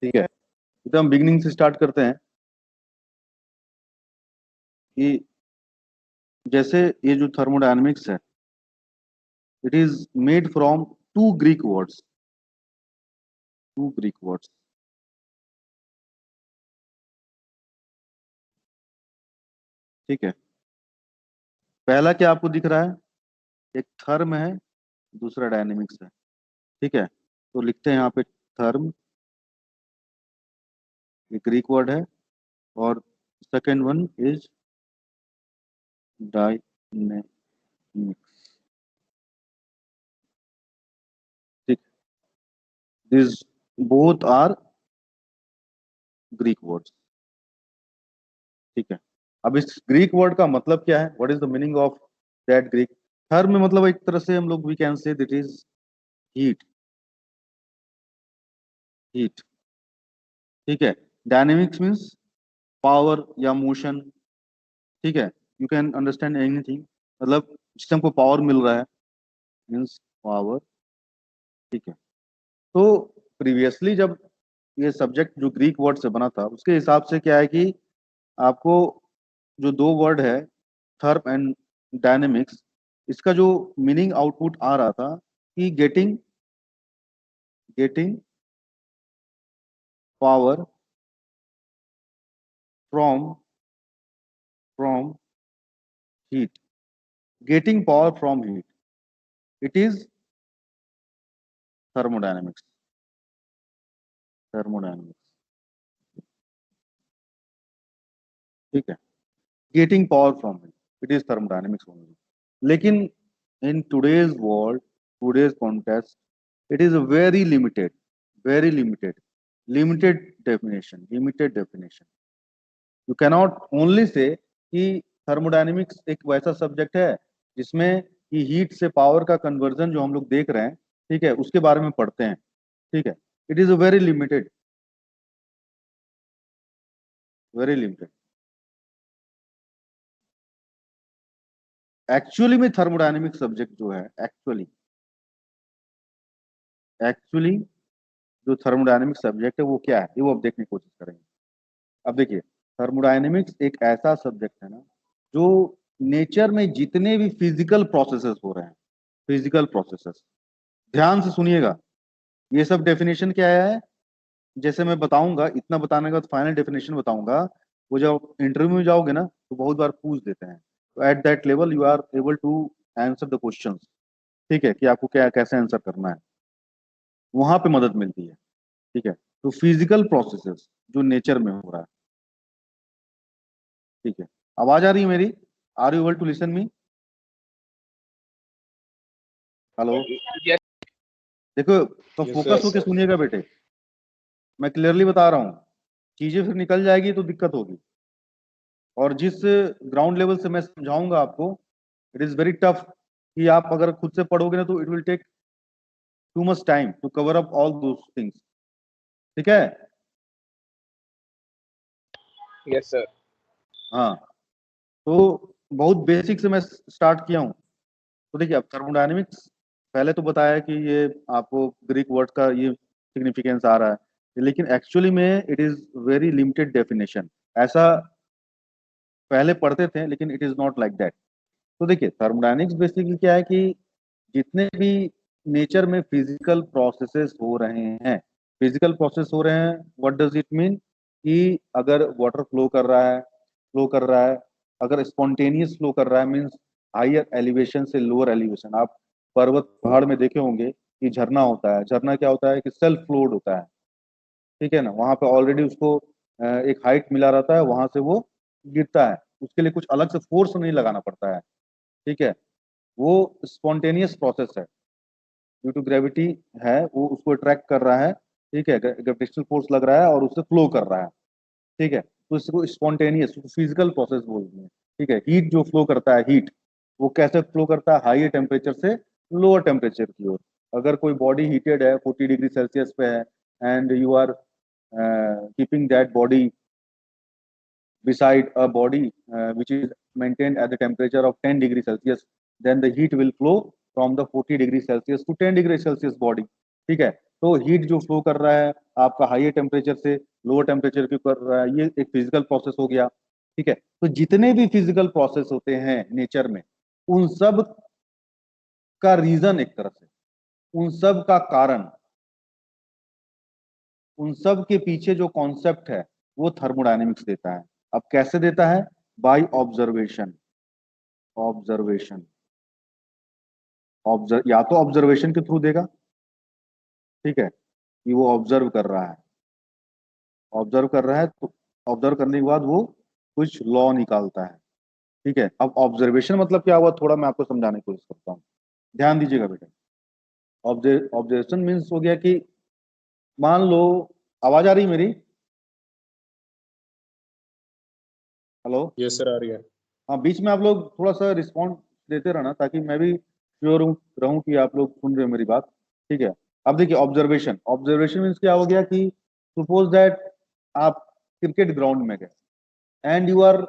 ठीक है, तो हम बिगिनिंग से स्टार्ट करते हैं कि जैसे ये जो थर्मोडायनेमिक्स है, it is made from two Greek words. Two Greek words, ठीक है। पहला क्या आपको दिख रहा है, एक थर्म है, दूसरा डायनेमिक्स है, ठीक है। तो लिखते हैं यहाँ पे थर्म, ये ग्रीक वर्ड है, और सेकेंड वन इज डायनेमिक्स, ठीक। This both are Greek words, ठीक है। अब इस ग्रीक वर्ड का मतलब क्या है, what is the meaning of that Greek therm में? मतलब एक तरह से हम लोग we can say that is heat, heat, ठीक है। डायनेमिक्स मीन्स पावर या मोशन, ठीक है। यू कैन अंडरस्टैंड एनीथिंग, मतलब सिस्टम को पावर मिल रहा है, मीन्स पावर, ठीक है। तो प्रीवियसली जब ये सब्जेक्ट जो ग्रीक वर्ड से बना था, उसके हिसाब से क्या है कि आपको जो दो वर्ड है, थर्म एंड डायनेमिक्स, इसका जो मीनिंग आउटपुट आ रहा था कि getting, getting power from, from heat, getting power from heat, it is thermodynamics, thermodynamics, ठीक है। Getting power from heat, it is thermodynamics only. लेकिन in today's world, today's context, it is a very limited, very limited, limited definition, limited definition. You cannot only say कि thermodynamics एक वैसा subject है जिसमें कि heat से power का conversion जो हम लोग देख रहे हैं, ठीक है, उसके बारे में पढ़ते हैं, ठीक है। It is a very limited, very limited. Actually में थर्मोडायनेमिक सब्जेक्ट जो है, एक्चुअली, एक्चुअली जो थर्मोडायनेमिक सब्जेक्ट है वो क्या है, ये वो अब देखने की कोशिश करेंगे। अब देखिए, थर्मोडायनेमिक्स एक ऐसा सब्जेक्ट है ना, जो नेचर में जितने भी फिजिकल प्रोसेसेस हो रहे हैं, फिजिकल प्रोसेसेस, ध्यान से सुनिएगा, ये सब डेफिनेशन क्या है, जैसे मैं बताऊंगा, इतना बताने के बाद फाइनल डेफिनेशन बताऊंगा, वो जब इंटरव्यू में जाओगे ना तो बहुत बार पूछ देते हैं, तो at that level you are able to answer the questions, ठीक है, कि आपको क्या कैसे आंसर करना है, वहां पे मदद मिलती है, ठीक है। तो फिजिकल प्रोसेसेस जो नेचर में हो रहा है, ठीक है। आवाज आ रही है मेरी? Are you able to listen me? Hello? Yes, देखो, तो yes, फोकस sir. होके सुनिएगा बेटे, मैं क्लियरली बता रहा हूँ, चीजें फिर निकल जाएगी तो दिक्कत होगी। और जिस ग्राउंड लेवल से मैं समझाऊंगा आपको, इट इज वेरी टफ कि आप अगर खुद से पढ़ोगे ना तो it will take too much time to cover up all those things, ठीक है। Yes, sir. हाँ, तो बहुत बेसिक से मैं स्टार्ट किया हूँ। तो देखिए, अब थर्मोडायनेमिक्स पहले तो बताया कि ये आपको ग्रीक वर्ड का ये सिग्निफिकेंस आ रहा है, लेकिन एक्चुअली में it is very limited definition. ऐसा पहले पढ़ते थे, लेकिन it is not like that. तो देखिए, थर्मोडायनेमिक्स बेसिकली क्या है कि जितने भी नेचर में फिजिकल प्रोसेसेस हो रहे हैं, फिजिकल प्रोसेस हो रहे हैं, व्हाट डज इट मीन, कि अगर वाटर फ्लो कर रहा है, फ्लो कर रहा है, अगर स्पॉन्टेनियस फ्लो कर रहा है, मीन्स हायर एलिवेशन से लोअर एलिवेशन, आप पर्वत पहाड़ में देखे होंगे कि झरना होता है, झरना क्या होता है कि सेल्फ फ्लोड होता है, ठीक है ना, वहां पे ऑलरेडी उसको एक हाइट मिला रहता है, वहां से वो गिरता है, उसके लिए कुछ अलग से फोर्स नहीं लगाना पड़ता है, ठीक है। वो स्पॉन्टेनियस प्रोसेस है, ड्यू टू ग्रेविटी है, वो उसको अट्रैक्ट कर रहा है, ठीक है, ग्रेविटेशनल फोर्स लग रहा है और उससे फ्लो कर रहा है, ठीक है। तो इसको स्पॉन्टेनियस फिजिकल प्रोसेस बोलते हैं, ठीक है। हीट जो फ्लो करता है, हीट वो कैसे फ्लो करता है, हाई टेम्परेचर से लोअर टेम्परेचर की ओर। अगर कोई बॉडी हीटेड है, 40 डिग्री सेल्सियस पे है, and you are keeping that body beside a body which is maintained at the temperature of 10 degree Celsius, then the heat will flow from the 40 degree Celsius to 10 degree Celsius body, ठीक है। तो heat जो flow कर रहा है आपका high temperature से lower temperature पे कर रहा है, ये एक फिजिकल प्रोसेस हो गया। ठीक है, तो जितने भी फिजिकल प्रोसेस होते हैं नेचर में, उन सब का रीजन, एक तरह से उन सब का कारण, उन सब के पीछे जो कॉन्सेप्ट है वो थर्मोडायनेमिक्स देता है। अब कैसे देता है? By observation. ऑब्जर्वेशन, ऑब्जर्व, या तो ऑब्जर्वेशन के थ्रू देगा, ठीक है, कि वो ऑब्जर्व कर रहा है, ऑब्जर्व कर रहा है, तो ऑब्जर्व करने के बाद वो कुछ लॉ निकालता है। ठीक है, अब ऑब्जर्वेशन मतलब क्या हुआ, थोड़ा मैं आपको समझाने की कोशिश करता हूँ, ध्यान दीजिएगा बेटा। ऑब्जर्वेशन मीन्स हो गया कि मान लो, आवाज आ रही मेरी? हेलो? यस सर, आ रही है। हाँ, बीच में आप लोग थोड़ा सा रिस्पॉन्ड देते रहना, ताकि मैं भी श्योर रहूं कि आप लोग सुन रहे हो मेरी बात। ठीक है, अब देखिए, ऑब्जर्वेशन, ऑब्जर्वेशन मीन्स क्या हो गया कि सपोज दैट आप क्रिकेट ग्राउंड में गए and you are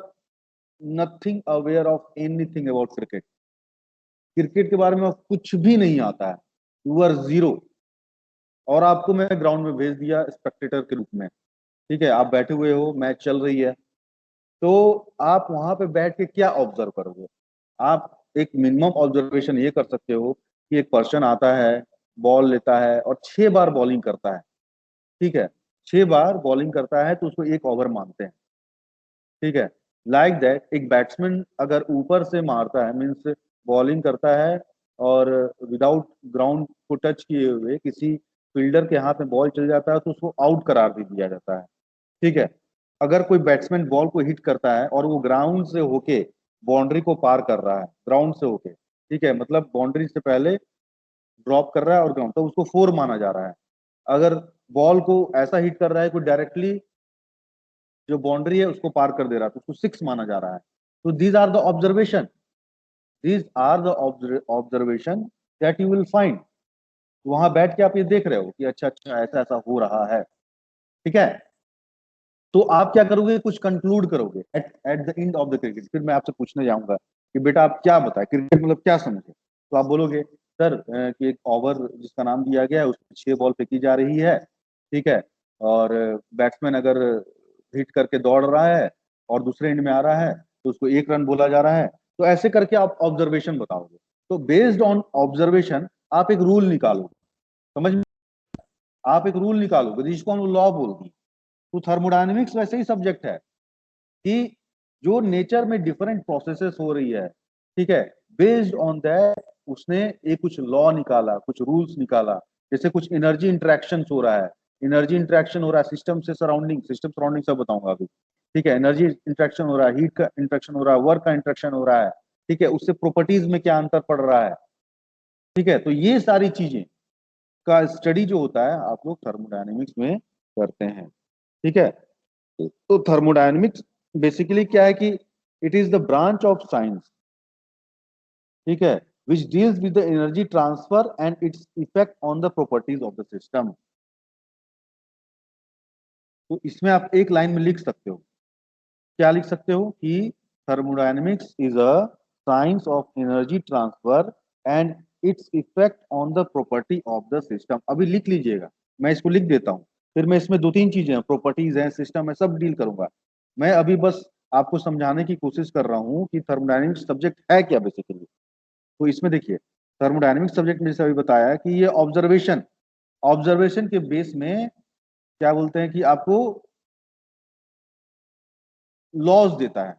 nothing aware of anything about cricket, cricket के बारे में कुछ भी नहीं आता है, यू आर जीरो, और आपको मैं ग्राउंड में भेज दिया स्पेक्टेटर के रूप में। ठीक है, आप बैठे हुए हो, मैच चल रही है, तो आप वहां पे बैठ के क्या ऑब्जर्व करोगे? आप एक मिनिमम ऑब्जर्वेशन ये कर सकते हो कि एक पर्सन आता है, बॉल लेता है और 6 बार बॉलिंग करता है। ठीक है, 6 बार बॉलिंग करता है तो उसको एक ओवर मानते हैं। ठीक है, लाइक दैट एक बैट्समैन अगर ऊपर से मारता है, मीन्स बॉलिंग करता है और विदाउट ग्राउंड को टच किए हुए किसी फील्डर के हाथ में बॉल चल जाता है तो उसको आउट करार दे दिया जाता है। ठीक है, अगर कोई बैट्समैन बॉल को हिट करता है और वो ग्राउंड से होके बाउंड्री को पार कर रहा है, ग्राउंड से होके, ठीक है, मतलब बाउंड्री से पहले ड्रॉप कर रहा है और ग्राउंड, तो उसको 4 माना जा रहा है। अगर बॉल को ऐसा हिट कर रहा है कोई डायरेक्टली जो बाउंड्री है उसको पार कर दे रहा है तो उसको 6 माना जा रहा है। तो these are the observation, these are the observation that you will find. वहां बैठ के आप ये देख रहे हो कि अच्छा अच्छा ऐसा ऐसा हो रहा है। ठीक है, तो आप क्या करोगे, कुछ कंक्लूड करोगे at at the end of the cricket. फिर मैं आपसे पूछने जाऊंगा कि बेटा आप क्या बताए, क्रिकेट मतलब क्या समझे? तो आप बोलोगे सर कि एक ओवर जिसका नाम दिया गया है उसमें 6 बॉल फेंकी जा रही है। ठीक है, और बैट्समैन अगर हिट करके दौड़ रहा है और दूसरे एंड में आ रहा है तो उसको 1 रन बोला जा रहा है। तो ऐसे करके आप ऑब्जर्वेशन बताओगे। तो बेस्ड ऑन ऑब्जर्वेशन आप एक रूल निकालोगे, समझ में? आप एक रूल निकालोगे जिसको हम लॉ बोलते हैं। तो थर्मोडायनेमिक्स वैसे ही सब्जेक्ट है कि जो नेचर में डिफरेंट प्रोसेसेस हो रही है, ठीक है, बेस्ड ऑन दैट उसने एक कुछ लॉ निकाला, कुछ रूल्स निकाला। जैसे कुछ एनर्जी इंटरेक्शन हो रहा है, एनर्जी इंटरेक्शन हो रहा है सिस्टम से सराउंडिंग, सिस्टम सराउंडिंग सब बताऊंगा अभी। ठीक है, एनर्जी इंटरेक्शन हो रहा है, हीट का इंटरेक्शन हो रहा है, वर्क का इंटरेक्शन हो रहा है। ठीक है, उससे प्रॉपर्टीज में क्या अंतर पड़ रहा है। ठीक है, तो ये सारी चीजें का स्टडी जो होता है आप लोग थर्मोडायनेमिक्स में करते हैं। ठीक है, तो थर्मोडायनेमिक्स बेसिकली क्या है कि it is the branch of science, ठीक है, which deals with the energy transfer and its effect on the properties of the system. तो इसमें आप एक लाइन में लिख सकते हो, क्या लिख सकते हो कि thermodynamics is a science of energy transfer and its effect on the property of the system. अभी लिख लीजिएगा, मैं इसको लिख देता हूँ, फिर मैं इसमें 2-3 चीजें हैं, प्रॉपर्टीज हैं, सिस्टम है, सब डील करूंगा। मैं अभी बस आपको समझाने की कोशिश कर रहा हूँ कि थर्मोडायनेमिक्स सब्जेक्ट है क्या बेसिकली। तो इसमें देखिए, थर्मोडायनेमिक्स सब्जेक्ट में जैसे अभी बताया है कि ये ऑब्जर्वेशन, ऑब्जर्वेशन के बेस में क्या बोलते हैं कि आपको लॉज देता है,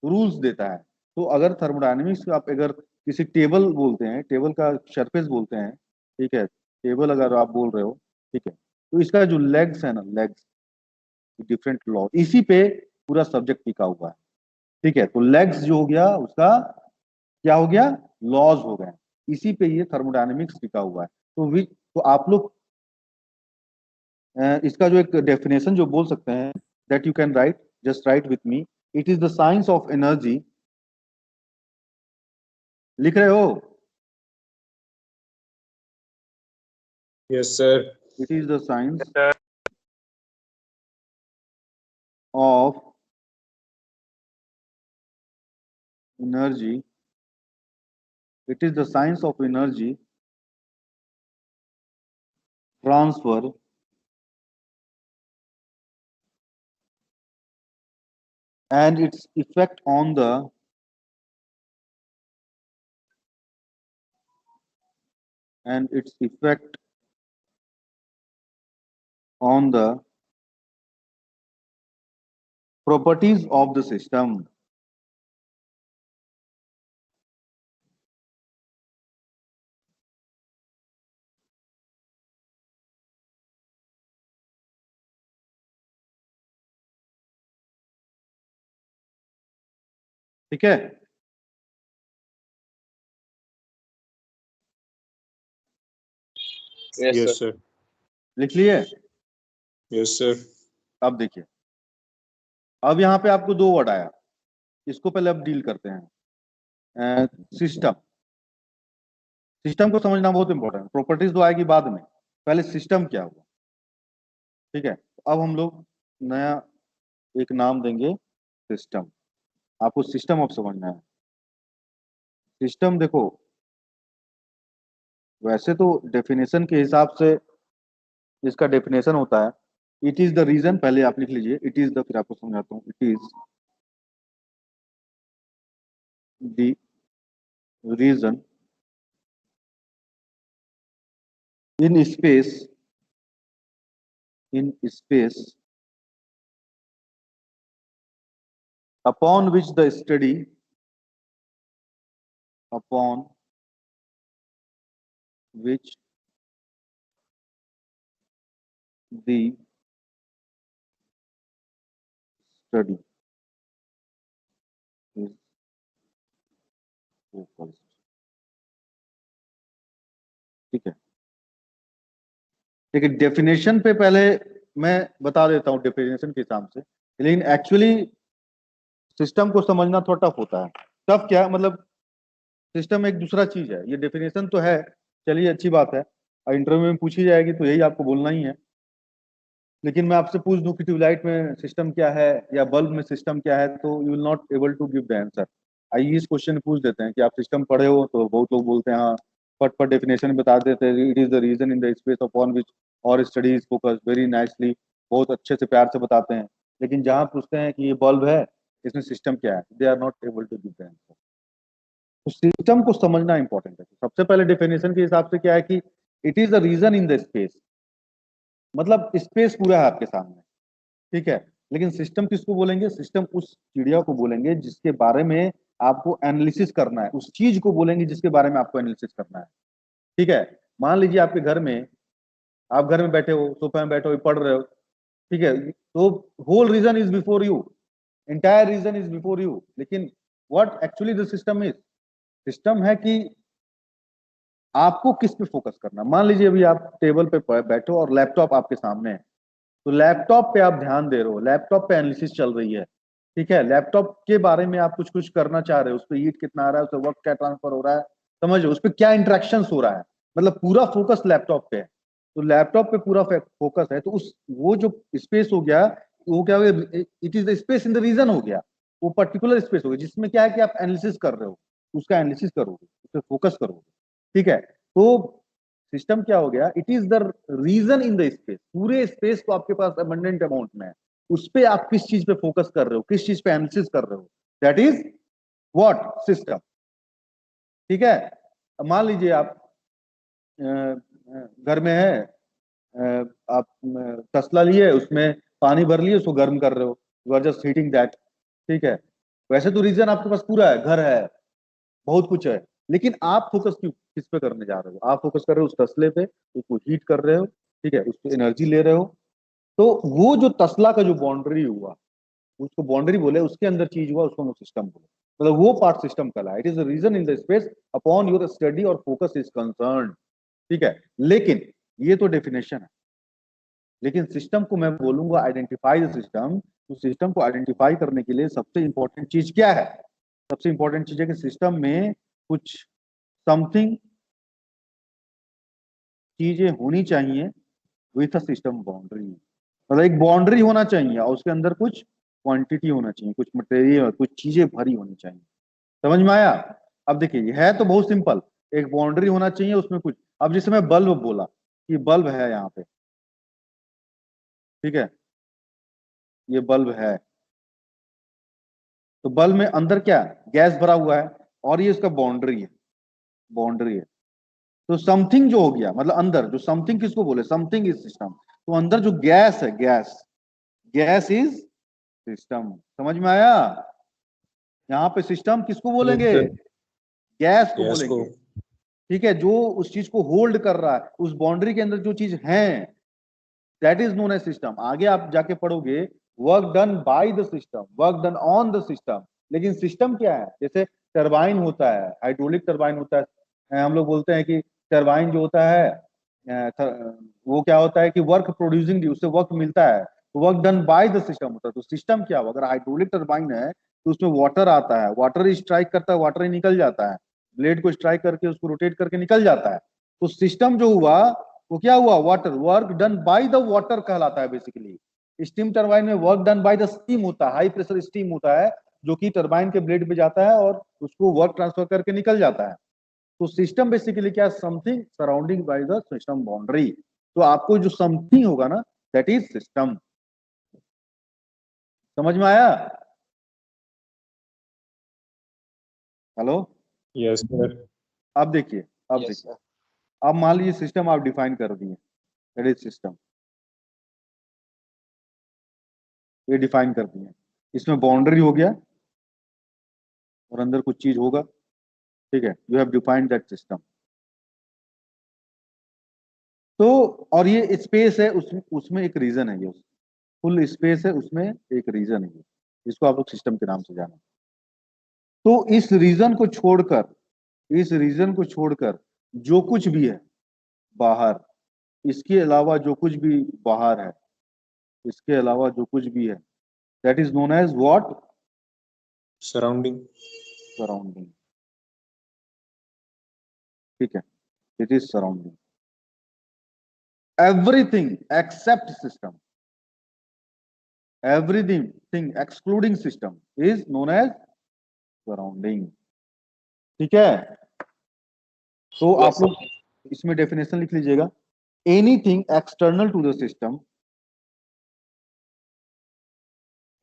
रूल्स देता है। तो अगर थर्मोडायनेमिक्स आप अगर किसी टेबल बोलते हैं, टेबल का सरफेस बोलते हैं, ठीक है, टेबल अगर आप बोल रहे हो, ठीक है, तो इसका जो लेग्स है ना, लेग्स, डिफरेंट लॉ, इसी पे पूरा सब्जेक्ट टिका हुआ है। ठीक है, तो लेग्स जो हो गया उसका क्या हो गया, लॉज हो गए, इसी पे ये थर्मोडायनेमिक्स टिका हुआ है। तो आप लोग इसका जो एक डेफिनेशन जो बोल सकते हैं, that you can write, just right with me, it is the science of energy. लिख रहे हो? Yes sir. It is the science of energy, it is the science of energy transfer and its effect on the properties of the system. ठीक है? Yes, sir. लिख लिए? Yes, sir. अब देखिए, अब यहाँ पे आपको दो वर्ड आया, इसको पहले अब डील करते हैं। सिस्टम, सिस्टम को समझना बहुत इंपॉर्टेंट है। प्रॉपर्टीज तो आएगी बाद में, पहले सिस्टम क्या हुआ। ठीक है, अब हम लोग नया एक नाम देंगे सिस्टम। आपको सिस्टम अब समझना है। सिस्टम देखो, वैसे तो डेफिनेशन के हिसाब से इसका डेफिनेशन होता है, इट इज द रीजन, पहले आप लिख लीजिए इट इज द, फिर आपको समझाता हूँ। It is the region in space upon which the study is focused। ठीक है, लेकिन डेफिनेशन पे पहले मैं बता देता हूँ डेफिनेशन के हिसाब से, लेकिन एक्चुअली सिस्टम को समझना थोड़ा टफ होता है। टफ क्या मतलब, सिस्टम एक दूसरा चीज है, ये डेफिनेशन तो है, चलिए अच्छी बात है, इंटरव्यू में पूछी जाएगी तो यही आपको बोलना ही है। लेकिन मैं आपसे पूछ दूं कि ट्यूबलाइट में सिस्टम क्या है या बल्ब में सिस्टम क्या है, तो you will not able to give the answer. आइए इस क्वेश्चन पूछ देते हैं कि आप सिस्टम पढ़े हो, तो बहुत लोग बोलते हैं हाँ, फट फट डेफिनेशन बता देते हैं, it is the region in the space upon which our studies focus very nicely, बहुत अच्छे से प्यार से बताते हैं। लेकिन जहाँ पूछते हैं कि ये बल्ब है, इसमें सिस्टम क्या है, they are not able to give the answer. तो सिस्टम को समझना इंपॉर्टेंट है। सबसे पहले डेफिनेशन के हिसाब से क्या है कि it is the region in the space, मतलब स्पेस पूरा है आपके सामने। ठीक है, लेकिन सिस्टम किसको बोलेंगे, सिस्टम उस चिड़िया को बोलेंगे जिसके बारे में आपको एनालिसिस करना है, उस चीज को बोलेंगे जिसके बारे में आपको एनालिसिस करना है। ठीक है, मान लीजिए आपके घर में, आप घर में बैठे हो, सोफा में बैठे हो, पढ़ रहे हो। ठीक है, तो whole region is before you, entire region is before you, लेकिन what actually the system is, system है कि आपको किस पे फोकस करना। मान लीजिए अभी आप टेबल पे बैठो और लैपटॉप आपके सामने है, तो लैपटॉप पे आप ध्यान दे रहे हो, लैपटॉप पे एनालिसिस चल रही है। ठीक है, लैपटॉप के बारे में आप कुछ कुछ करना चाह रहे हो, उस पर हीट कितना आ रहा है, उस पर वर्क क्या ट्रांसफर हो रहा है, समझो उस पर क्या इंटरेक्शन हो रहा है, मतलब पूरा फोकस लैपटॉप पे है। तो लैपटॉप पे पूरा फोकस है, तो उस वो जो स्पेस हो गया, वो क्या हो गया, it is the space in the region हो गया, वो पर्टिकुलर स्पेस हो गया जिसमें क्या है कि आप एनालिसिस कर रहे हो, उसका एनालिसिस करोगे, उस पर फोकस करोगे। ठीक है, तो सिस्टम क्या हो गया, it is the region in the space, पूरे स्पेस तो आपके पास अबंडेंट अमाउंट में है, उस पे आप किस चीज पे फोकस कर रहे हो, किस चीज पे एनालिसिस कर रहे हो, दैट इज व्हाट सिस्टम। ठीक है, अब मान लीजिए आप घर में है, आप तसला लिए, उसमें पानी भर लिए, उसको गर्म कर रहे हो, you are just heating that. ठीक है, वैसे तो रीजन आपके पास पूरा है, घर है, बहुत कुछ है, लेकिन आप फोकस क्यों किस पे करने जा रहे हो, आप फोकस कर रहे हो उस तसले पे, उसको हीट कर रहे हो। ठीक है, उस पर एनर्जी ले रहे हो, तो वो जो तसला का जो बाउंड्री हुआ, उसको बाउंड्री बोले, उसके अंदर चीज हुआ, उसको हम सिस्टम बोले, मतलब वो पार्ट सिस्टम कहलाए। It is the region in the space upon your study और फोकस इज कंसर्न। ठीक है, लेकिन ये तो डेफिनेशन है, लेकिन सिस्टम को मैं बोलूंगा आइडेंटिफाई द सिस्टम, तो सिस्टम को आइडेंटिफाई करने के लिए सबसे इंपॉर्टेंट चीज क्या है, सबसे इंपॉर्टेंट चीज है कि सिस्टम में कुछ समथिंग चीजें होनी चाहिए विथ अ सिस्टम बाउंड्री, मतलब एक बाउंड्री होना चाहिए और उसके अंदर कुछ क्वांटिटी होना चाहिए, कुछ मटेरियल, कुछ चीजें भरी होनी चाहिए। समझ में आया? अब देखिए है तो बहुत सिंपल, एक बाउंड्री होना चाहिए, उसमें कुछ, अब जैसे मैं बल्ब बोला कि बल्ब है यहाँ पे, ठीक है, ये बल्ब है, तो बल्ब में अंदर क्या है, गैस भरा हुआ है, और ये इसका बाउंड्री है, बाउंड्री है। तो समथिंग जो हो गया, मतलब अंदर जो समथिंग किसको बोले, समथिंग इज सिस्टम। तो अंदर जो गैस है, गैस, गैस इज सिस्टम। समझ में आया? यहाँ पे सिस्टम किसको Yes, बोलेंगे, sir. गैस को Yes, बोलेंगे, को. ठीक है, जो उस चीज को होल्ड कर रहा है, उस बाउंड्री के अंदर जो चीज है, that is known as system. आगे आप जाके पढ़ोगे, work done by the system, work done on the system. लेकिन सिस्टम क्या है, जैसे टरबाइन होता है, हाइड्रोलिक टरबाइन होता है, हम लोग बोलते हैं कि टरबाइन जो होता है वो क्या होता है कि वर्क प्रोड्यूसिंग, उससे वर्क मिलता है, तो work done by the system होता है। तो सिस्टम क्या होगा, अगर हाइड्रोलिक टरबाइन है तो उसमें वाटर आता है, वाटर स्ट्राइक करता है, वाटर ही निकल जाता है, ब्लेड को स्ट्राइक करके उसको रोटेट करके निकल जाता है। तो सिस्टम जो हुआ वो क्या हुआ, water, work done by the water कहलाता है बेसिकली। स्टीम टरबाइन में work done by the steam होता है, हाई प्रेशर स्टीम होता है, जो कि टरबाइन के ब्लेड पे जाता है और उसको वर्क ट्रांसफर करके निकल जाता है। तो सिस्टम बेसिकली क्या, something surrounding bye the system boundary. तो आपको जो समथिंग होगा ना, दैट इज सिस्टम। समझ में आया? हेलो? Yes, sir. अब देखिए, अब Yes, देखिए, sir. अब मान लीजिए सिस्टम आप डिफाइन कर दिए, दैट इज सिस्टम, ये डिफाइन कर दिए, इसमें बाउंड्री हो गया और अंदर कुछ चीज होगा, ठीक है, you have defined that system. तो और ये स्पेस है, उसमें एक रीजन है, ये फुल स्पेस है, उसमें एक रीजन है, जिसको आप लोग सिस्टम के नाम से जाना। तो इस रीजन को छोड़कर, इस रीजन को छोड़कर जो कुछ भी है बाहर, इसके अलावा जो कुछ भी बाहर है, इसके अलावा जो कुछ भी है, that is known as what, Surrounding. Surrounding, ठीक है, it is surrounding. Everything except system, everything excluding system is known as surrounding, ठीक है। तो Yes, आप sir. लोग इसमें डेफिनेशन लिख लीजिएगा, anything external to the system,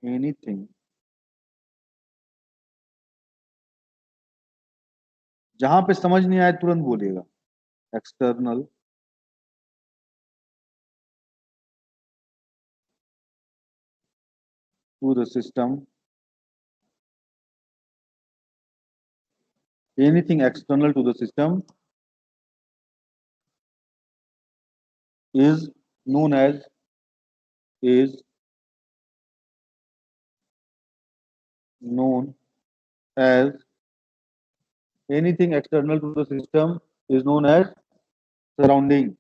anything, जहां पे समझ नहीं आए तुरंत बोलिएगा, external to the system, anything external to the system is known as, is known as, anything external to the system is known as surrounding,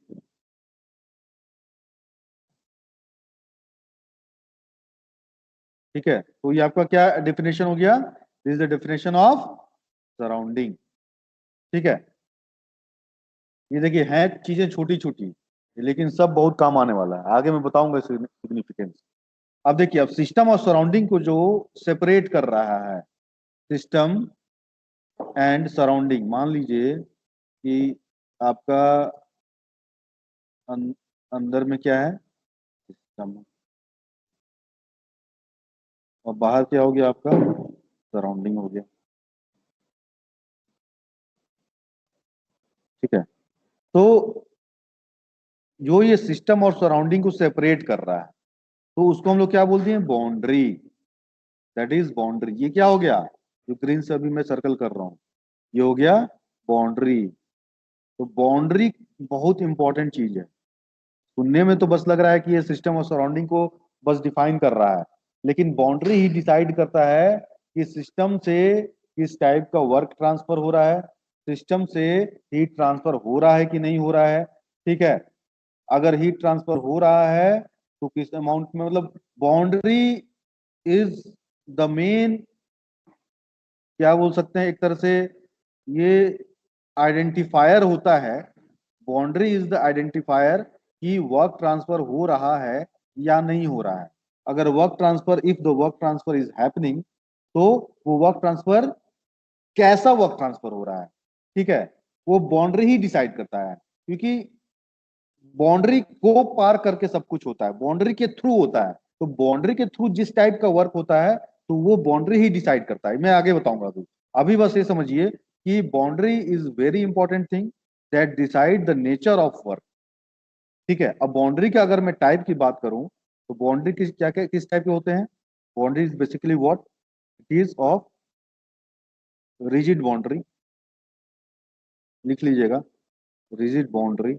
ठीक है। तो ये आपका क्या डेफिनेशन हो गया, this is the definition of surrounding, ठीक है। ये देखिए है चीजें छोटी छोटी, लेकिन सब बहुत काम आने वाला है, आगे मैं बताऊंगा सिग्निफिकेंस। अब देखिए, अब सिस्टम और सराउंडिंग को जो सेपरेट कर रहा है, सिस्टम एंड सराउंडिंग, मान लीजिए कि आपका अंदर में क्या है, सिस्टम, और बाहर क्या हो गया आपका, सराउंडिंग हो गया, ठीक है। तो जो ये सिस्टम और सराउंडिंग को सेपरेट कर रहा है, तो उसको हम लोग क्या बोलते हैं, बाउंड्री, दैट इज बाउंड्री। ये क्या हो गया, जो ग्रीन से अभी मैं सर्कल कर रहा हूँ, ये हो गया बाउंड्री। तो बाउंड्री बहुत इंपॉर्टेंट चीज है। सुनने में तो बस लग रहा है कि ये सिस्टम और सराउंडिंग को बस डिफाइन कर रहा है, लेकिन बाउंड्री ही डिसाइड करता है कि सिस्टम से किस टाइप का वर्क ट्रांसफर हो रहा है, सिस्टम से हीट ट्रांसफर हो रहा है कि नहीं हो रहा है, ठीक है। अगर हीट ट्रांसफर हो रहा है तो किस अमाउंट में, मतलब बाउंड्री इज द मेन, क्या बोल सकते हैं एक तरह से, ये आइडेंटिफायर होता है। बाउंड्री इज द आइडेंटिफायर कि वर्क ट्रांसफर हो रहा है या नहीं हो रहा है। अगर work transfer, if the work transfer is happening, तो वो वर्क ट्रांसफर, कैसा वर्क ट्रांसफर हो रहा है, ठीक है, वो बाउंड्री ही डिसाइड करता है। क्योंकि बाउंड्री को पार करके सब कुछ होता है, बाउंड्री के थ्रू होता है। तो बाउंड्री के थ्रू जिस टाइप का वर्क होता है तो वो बाउंड्री ही डिसाइड करता है। मैं आगे बताऊंगा। अभी अभी बस ये समझिए कि boundary is very important thing that decide the nature of work. ठीक है, अब बाउंड्री का अगर मैं टाइप की बात करूं तो बाउंड्री किस क्या क्या किस टाइप के होते हैं? Boundary is basically what it is of rigid boundary, लिख लीजिएगा, rigid boundary.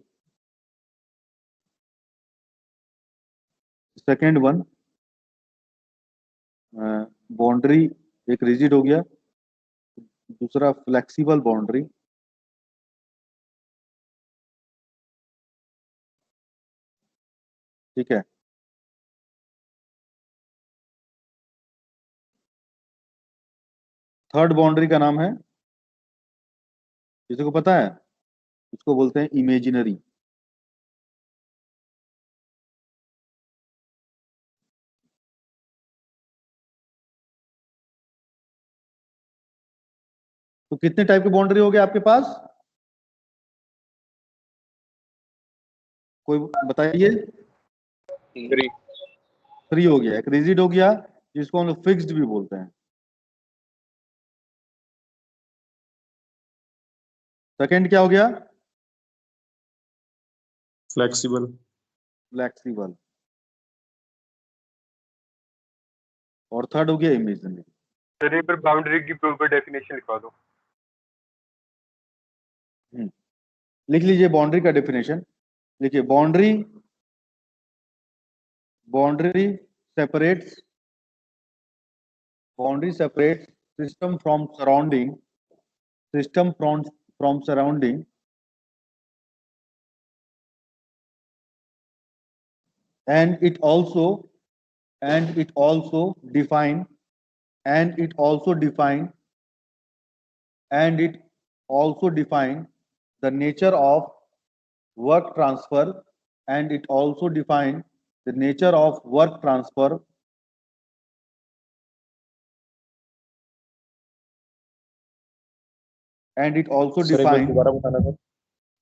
Second one, boundary एक रिजिड हो गया, दूसरा फ्लेक्सिबल बाउंड्री। ठीक है, थर्ड बाउंड्री का नाम है, किसी को पता है? उसको बोलते हैं इमेजिनरी। तो कितने टाइप की बाउंड्री हो गए आपके पास? कोई बताइए। थ्री। थ्री हो गया। एक रिजिड हो गया जिसको हम लोग फिक्स्ड भी बोलते हैं। सेकंड क्या हो गया? फ्लेक्सिबल। फ्लेक्सिबल। और थर्ड हो गया इमेजिनरी। सर एक बार बाउंड्री की प्रॉपर डेफिनेशन लिखवा दो। लिख लीजिए बाउंड्री का डेफिनेशन। लिखिए, boundary, boundary separates, boundary separates system from surrounding, system from surrounding, and it also define and it also define and it also define the nature of work transfer, and it also define the nature of work transfer, and it also sir एक बार define। दोबारा बताना sir.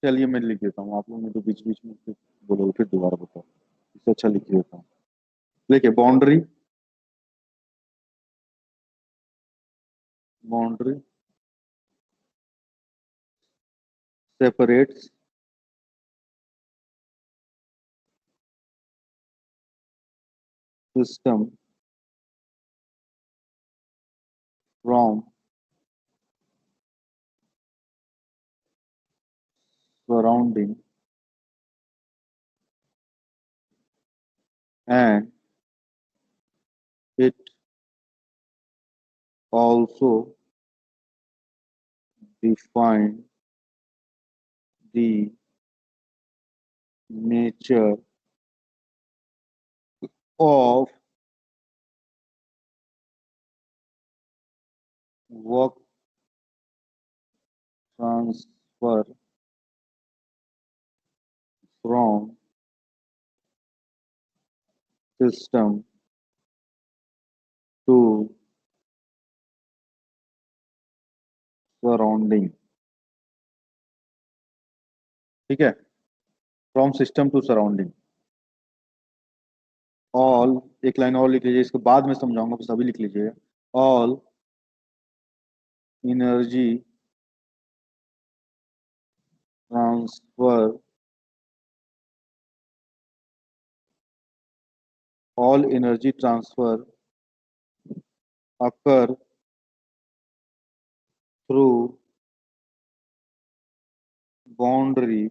चलिए मैं लिख देता हूँ, आप लोग ने तो बीच बीच में फिर बोलोगे, फिर दोबारा बताओ, इससे अच्छा लिख देता हूँ। देखिए, boundary, boundary separates system from surrounding, and it also define the nature of work transfer from system to surrounding। ठीक है, from system to surrounding. All, एक लाइन और लिख लीजिए, इसको बाद में समझाऊंगा, बस अभी लिख लीजिए। All energy transfer, all energy transfer occur through boundary,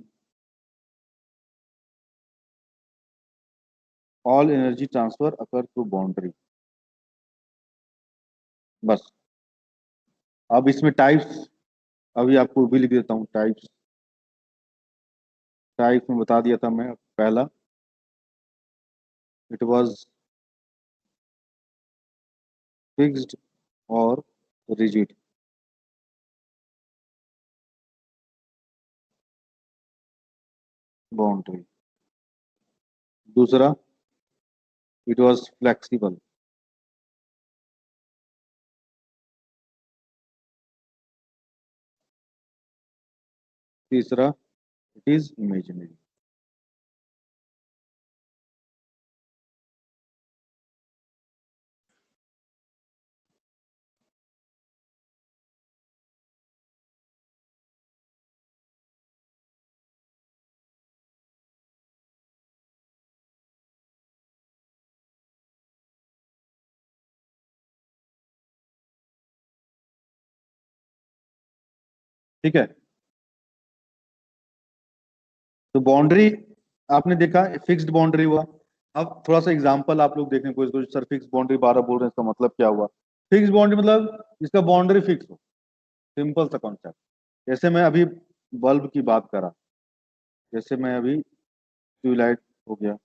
all energy transfer occur through boundary। बस, अब इसमें टाइप्स, अभी आपको भी लिख देता हूँ टाइप्स। टाइप्स में बता दिया था मैं। पहला, इट वाज फिक्स्ड और रिजिड। बाउंड्री। दूसरा, इट वाज फ्लेक्सिबल। तीसरा, इट इज इमेजिनरी। ठीक है, तो बाउंड्री आपने देखा फिक्स्ड बाउंड्री हुआ। अब थोड़ा सा एग्जांपल आप लोग देखने को, सर फिक्स बाउंड्री 12 बोल रहे हैं, इसका मतलब क्या हुआ? फिक्स बाउंड्री मतलब इसका बाउंड्री फिक्स हो, सिंपल सा कॉन्सेप्ट। जैसे मैं अभी बल्ब की बात करा, जैसे मैं अभी ट्यूबलाइट हो गया,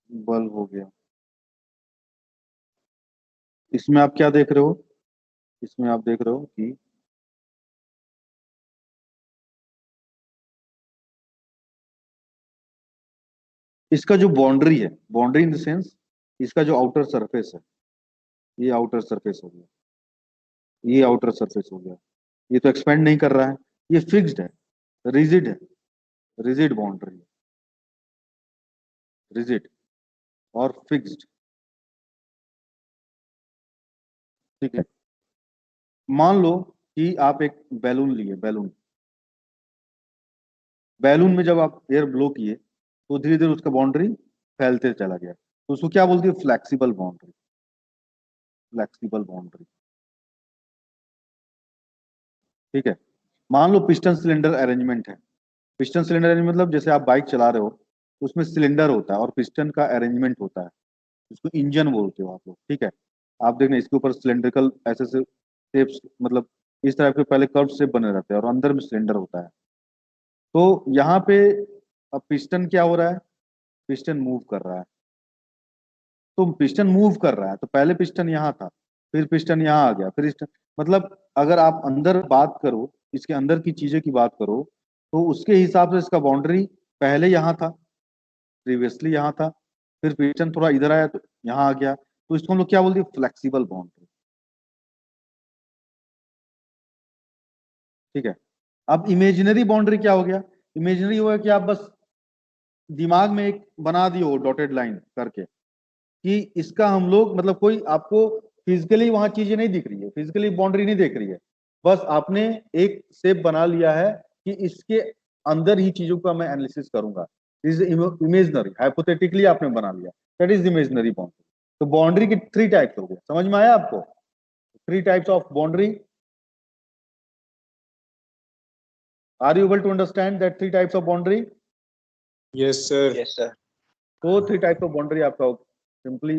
बल्ब हो गया, इसमें आप क्या देख रहे हो? इसमें आप देख रहे हो कि इसका जो बाउंड्री है, बाउंड्री इन द सेंस इसका जो आउटर सरफेस है, ये आउटर सरफेस हो गया, ये आउटर सरफेस हो गया, ये तो एक्सपेंड नहीं कर रहा है, ये फिक्स्ड है, रिजिड है, रिजिड बाउंड्री, रिजिड और फिक्स्ड। ठीक है, मान लो कि आप एक बैलून लिए, बैलून, बैलून में जब आप एयर ब्लो किए तो धीरे धीरे उसका बाउंड्री फैलते चला गया, तो उसको क्या बोलती है? Flexible boundary, flexible boundary. ठीक है, मान लो पिस्टन सिलेंडर अरेंजमेंट है। पिस्टन सिलेंडर अरेंजमेंट मतलब जैसे आप बाइक चला रहे हो तो उसमें सिलेंडर होता है और पिस्टन का अरेंजमेंट होता है, उसको इंजन बोलते हो आप लोग। ठीक है, आप देखना इसके ऊपर सिलेंड्रिकल ऐसे से शेप्स, मतलब इस तरह के पहले कर्व शेप बने रहते हैं और अंदर में सिलेंडर होता है। तो यहाँ पे अब पिस्टन क्या हो रहा है? पिस्टन मूव कर रहा है, तो पिस्टन मूव कर रहा है तो पहले पिस्टन यहाँ था, फिर पिस्टन यहाँ आ गया, फिर मतलब अगर आप अंदर बात करो, इसके अंदर की चीजें की बात करो, तो उसके हिसाब से इसका बाउंड्री पहले यहाँ था, प्रीवियसली यहाँ था, फिर पिस्टन थोड़ा इधर आया तो यहाँ आ गया, तो इसको हम लोग क्या बोलते हैं? Flexible boundary. ठीक है, अब इमेजिनरी बाउंड्री क्या हो गया? इमेजिनरी हुआ कि आप बस दिमाग में एक बना दिए हो डॉटेड लाइन करके कि इसका हम लोग मतलब कोई आपको फिजिकली वहां चीजें नहीं दिख रही है, फिजिकली बाउंड्री नहीं देख रही है, बस आपने एक शेप बना लिया है कि इसके अंदर ही चीजों का मैं एनालिसिस करूंगा। इज इमेजनरी, हाइपोथेटिकली आपने बना लिया, दैट इज इमेजनरी बाउंड्री। तो बाउंड्री की थ्री टाइप्स हो गए, समझ में आया आपको? Three types of boundary. Are you able to understand that three types of boundary? Yes sir. Yes sir. तो थ्री टाइप्स ऑफ बाउंड्री आपका सिंपली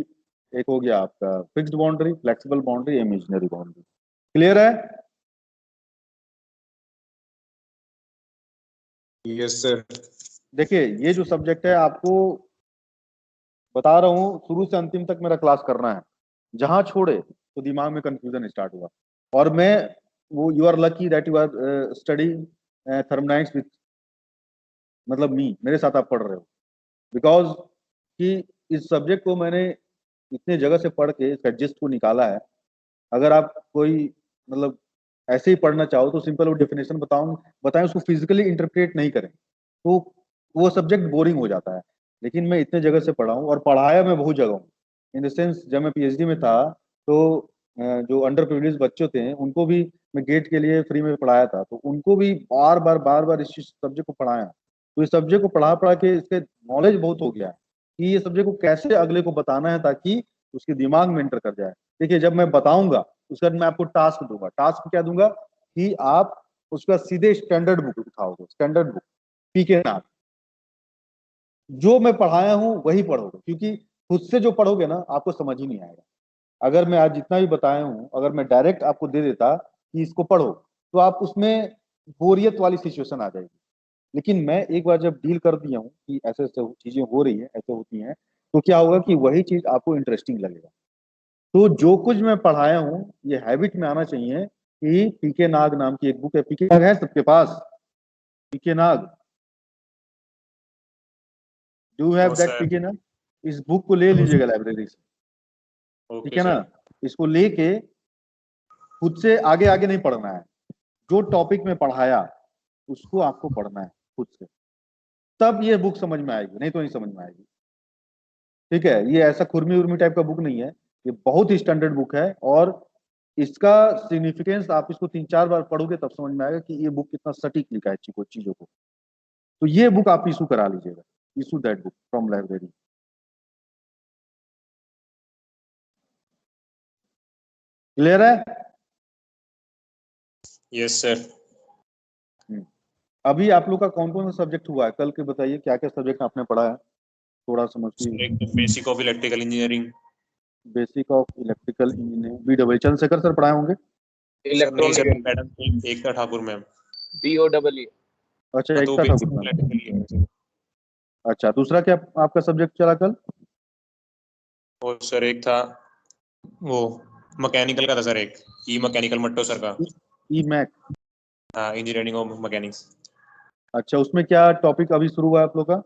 एक हो गया आपका fixed boundary, flexible boundary, imaginary boundary. Clear है? Yes sir. देखिए ये जो सब्जेक्ट है आपको बता रहा हूँ, शुरू से अंतिम तक मेरा क्लास करना है, जहां छोड़े तो दिमाग में कंफ्यूजन स्टार्ट हुआ। और मैं वो, you are lucky that you are study thermodynamics with, मतलब मेरे साथ आप पढ़ रहे हो, बिकॉज कि इस सब्जेक्ट को मैंने इतने जगह से पढ़ के इसका जिस्ट को निकाला है। अगर आप कोई मतलब ऐसे ही पढ़ना चाहो तो सिंपल वो डेफिनेशन बताएं, उसको फिजिकली इंटरप्रेट नहीं करें तो वो सब्जेक्ट बोरिंग हो जाता है। लेकिन मैं इतने जगह से पढ़ा हूँ और पढ़ाया मैं बहुत जगह हूँ, इन द सेंस जब मैं पीएचडी में था तो जो अंडर प्रिविलेज बच्चे थे उनको भी मैं गेट के लिए फ्री में पढ़ाया था, तो उनको भी बार बार इस सब्जेक्ट को पढ़ाया। तो इस सब्जेक्ट को पढ़ा पढ़ा के इसके नॉलेज बहुत हो गया है कि ये सब्जेक्ट को कैसे अगले को बताना है ताकि उसके दिमाग में एंटर कर जाए। देखिए जब मैं बताऊंगा उसके बाद मैं आपको टास्क दूंगा। टास्क क्या दूंगा? कि आप उसका सीधे स्टैंडर्ड बुक उठाओगे, स्टैंडर्ड बुक पीके नाग, जो मैं पढ़ाया हूं वही पढ़ोगे, क्योंकि खुद से जो पढ़ोगे ना आपको समझ ही नहीं आएगा। अगर मैं आज जितना भी बताया हूं अगर मैं डायरेक्ट आपको दे देता कि इसको पढ़ो तो आप उसमें बोरियत वाली सिचुएशन आ जाएगी। लेकिन मैं एक बार जब डील कर दिया हूँ कि ऐसे ऐसे चीजें हो रही है, ऐसे होती हैं, तो क्या होगा कि वही चीज आपको इंटरेस्टिंग लगेगा। तो जो कुछ मैं पढ़ाया हूँ ये हैबिट में आना चाहिए कि पीके नाग नाम की एक बुक है, पीके नाग है सबके पास? P K Nag, do have no that sir. P K Nag? इस बुक को ले लीजिएगा लाइब्रेरी से, ठीक ओके है ना? सर। इसको लेके खुद से आगे आगे नहीं पढ़ना है, जो टॉपिक में पढ़ाया उसको आपको पढ़ना है खुद से, तब ये बुक समझ में आएगी, नहीं तो नहीं समझ में आएगी। ठीक है, ये ऐसा खुरमी उर्मी टाइप का बुक नहीं है, ये बहुत ही स्टैंडर्ड बुक है और इसका सिग्निफिकेंस आप इसको 3-4 बार पढ़ोगे तब समझ में आएगा कि ये बुक कितना सटीक लिखा है चीजों को। तो ये बुक आप इशू करा लीजिएगा, issue that book from library. Clear है? Yes sir. अभी आप लोग का कौन कौन सा सब्जेक्ट हुआ है कल के, बताइए क्या क्या सब्जेक्ट आपने पढ़ा है, थोड़ा समझिए। एक तो basic of electrical engineering. Basic of electrical engineering, BEE Chandrashekhar sir पढ़ाए होंगे। नहीं सर, मैडम एकता ठाकुर मैम। BOEE। अच्छा, हाँ, तो एकता बेसिक ठाकुर मैम। इलेक्ट्रिकल ही है। अच्छा, दूसरा क्या आपका सब्जेक्ट चला कल? और सर एक था वो मैकेनिकल का था सर, एक ई मैकेनिकल मट्टो सर का। E Mach. हाँ, इंजीनियरिंग ऑफ मैकेनिक्स। अच्छा, उसमें क्या टॉपिक अभी शुरू हुआ है आप लोग का?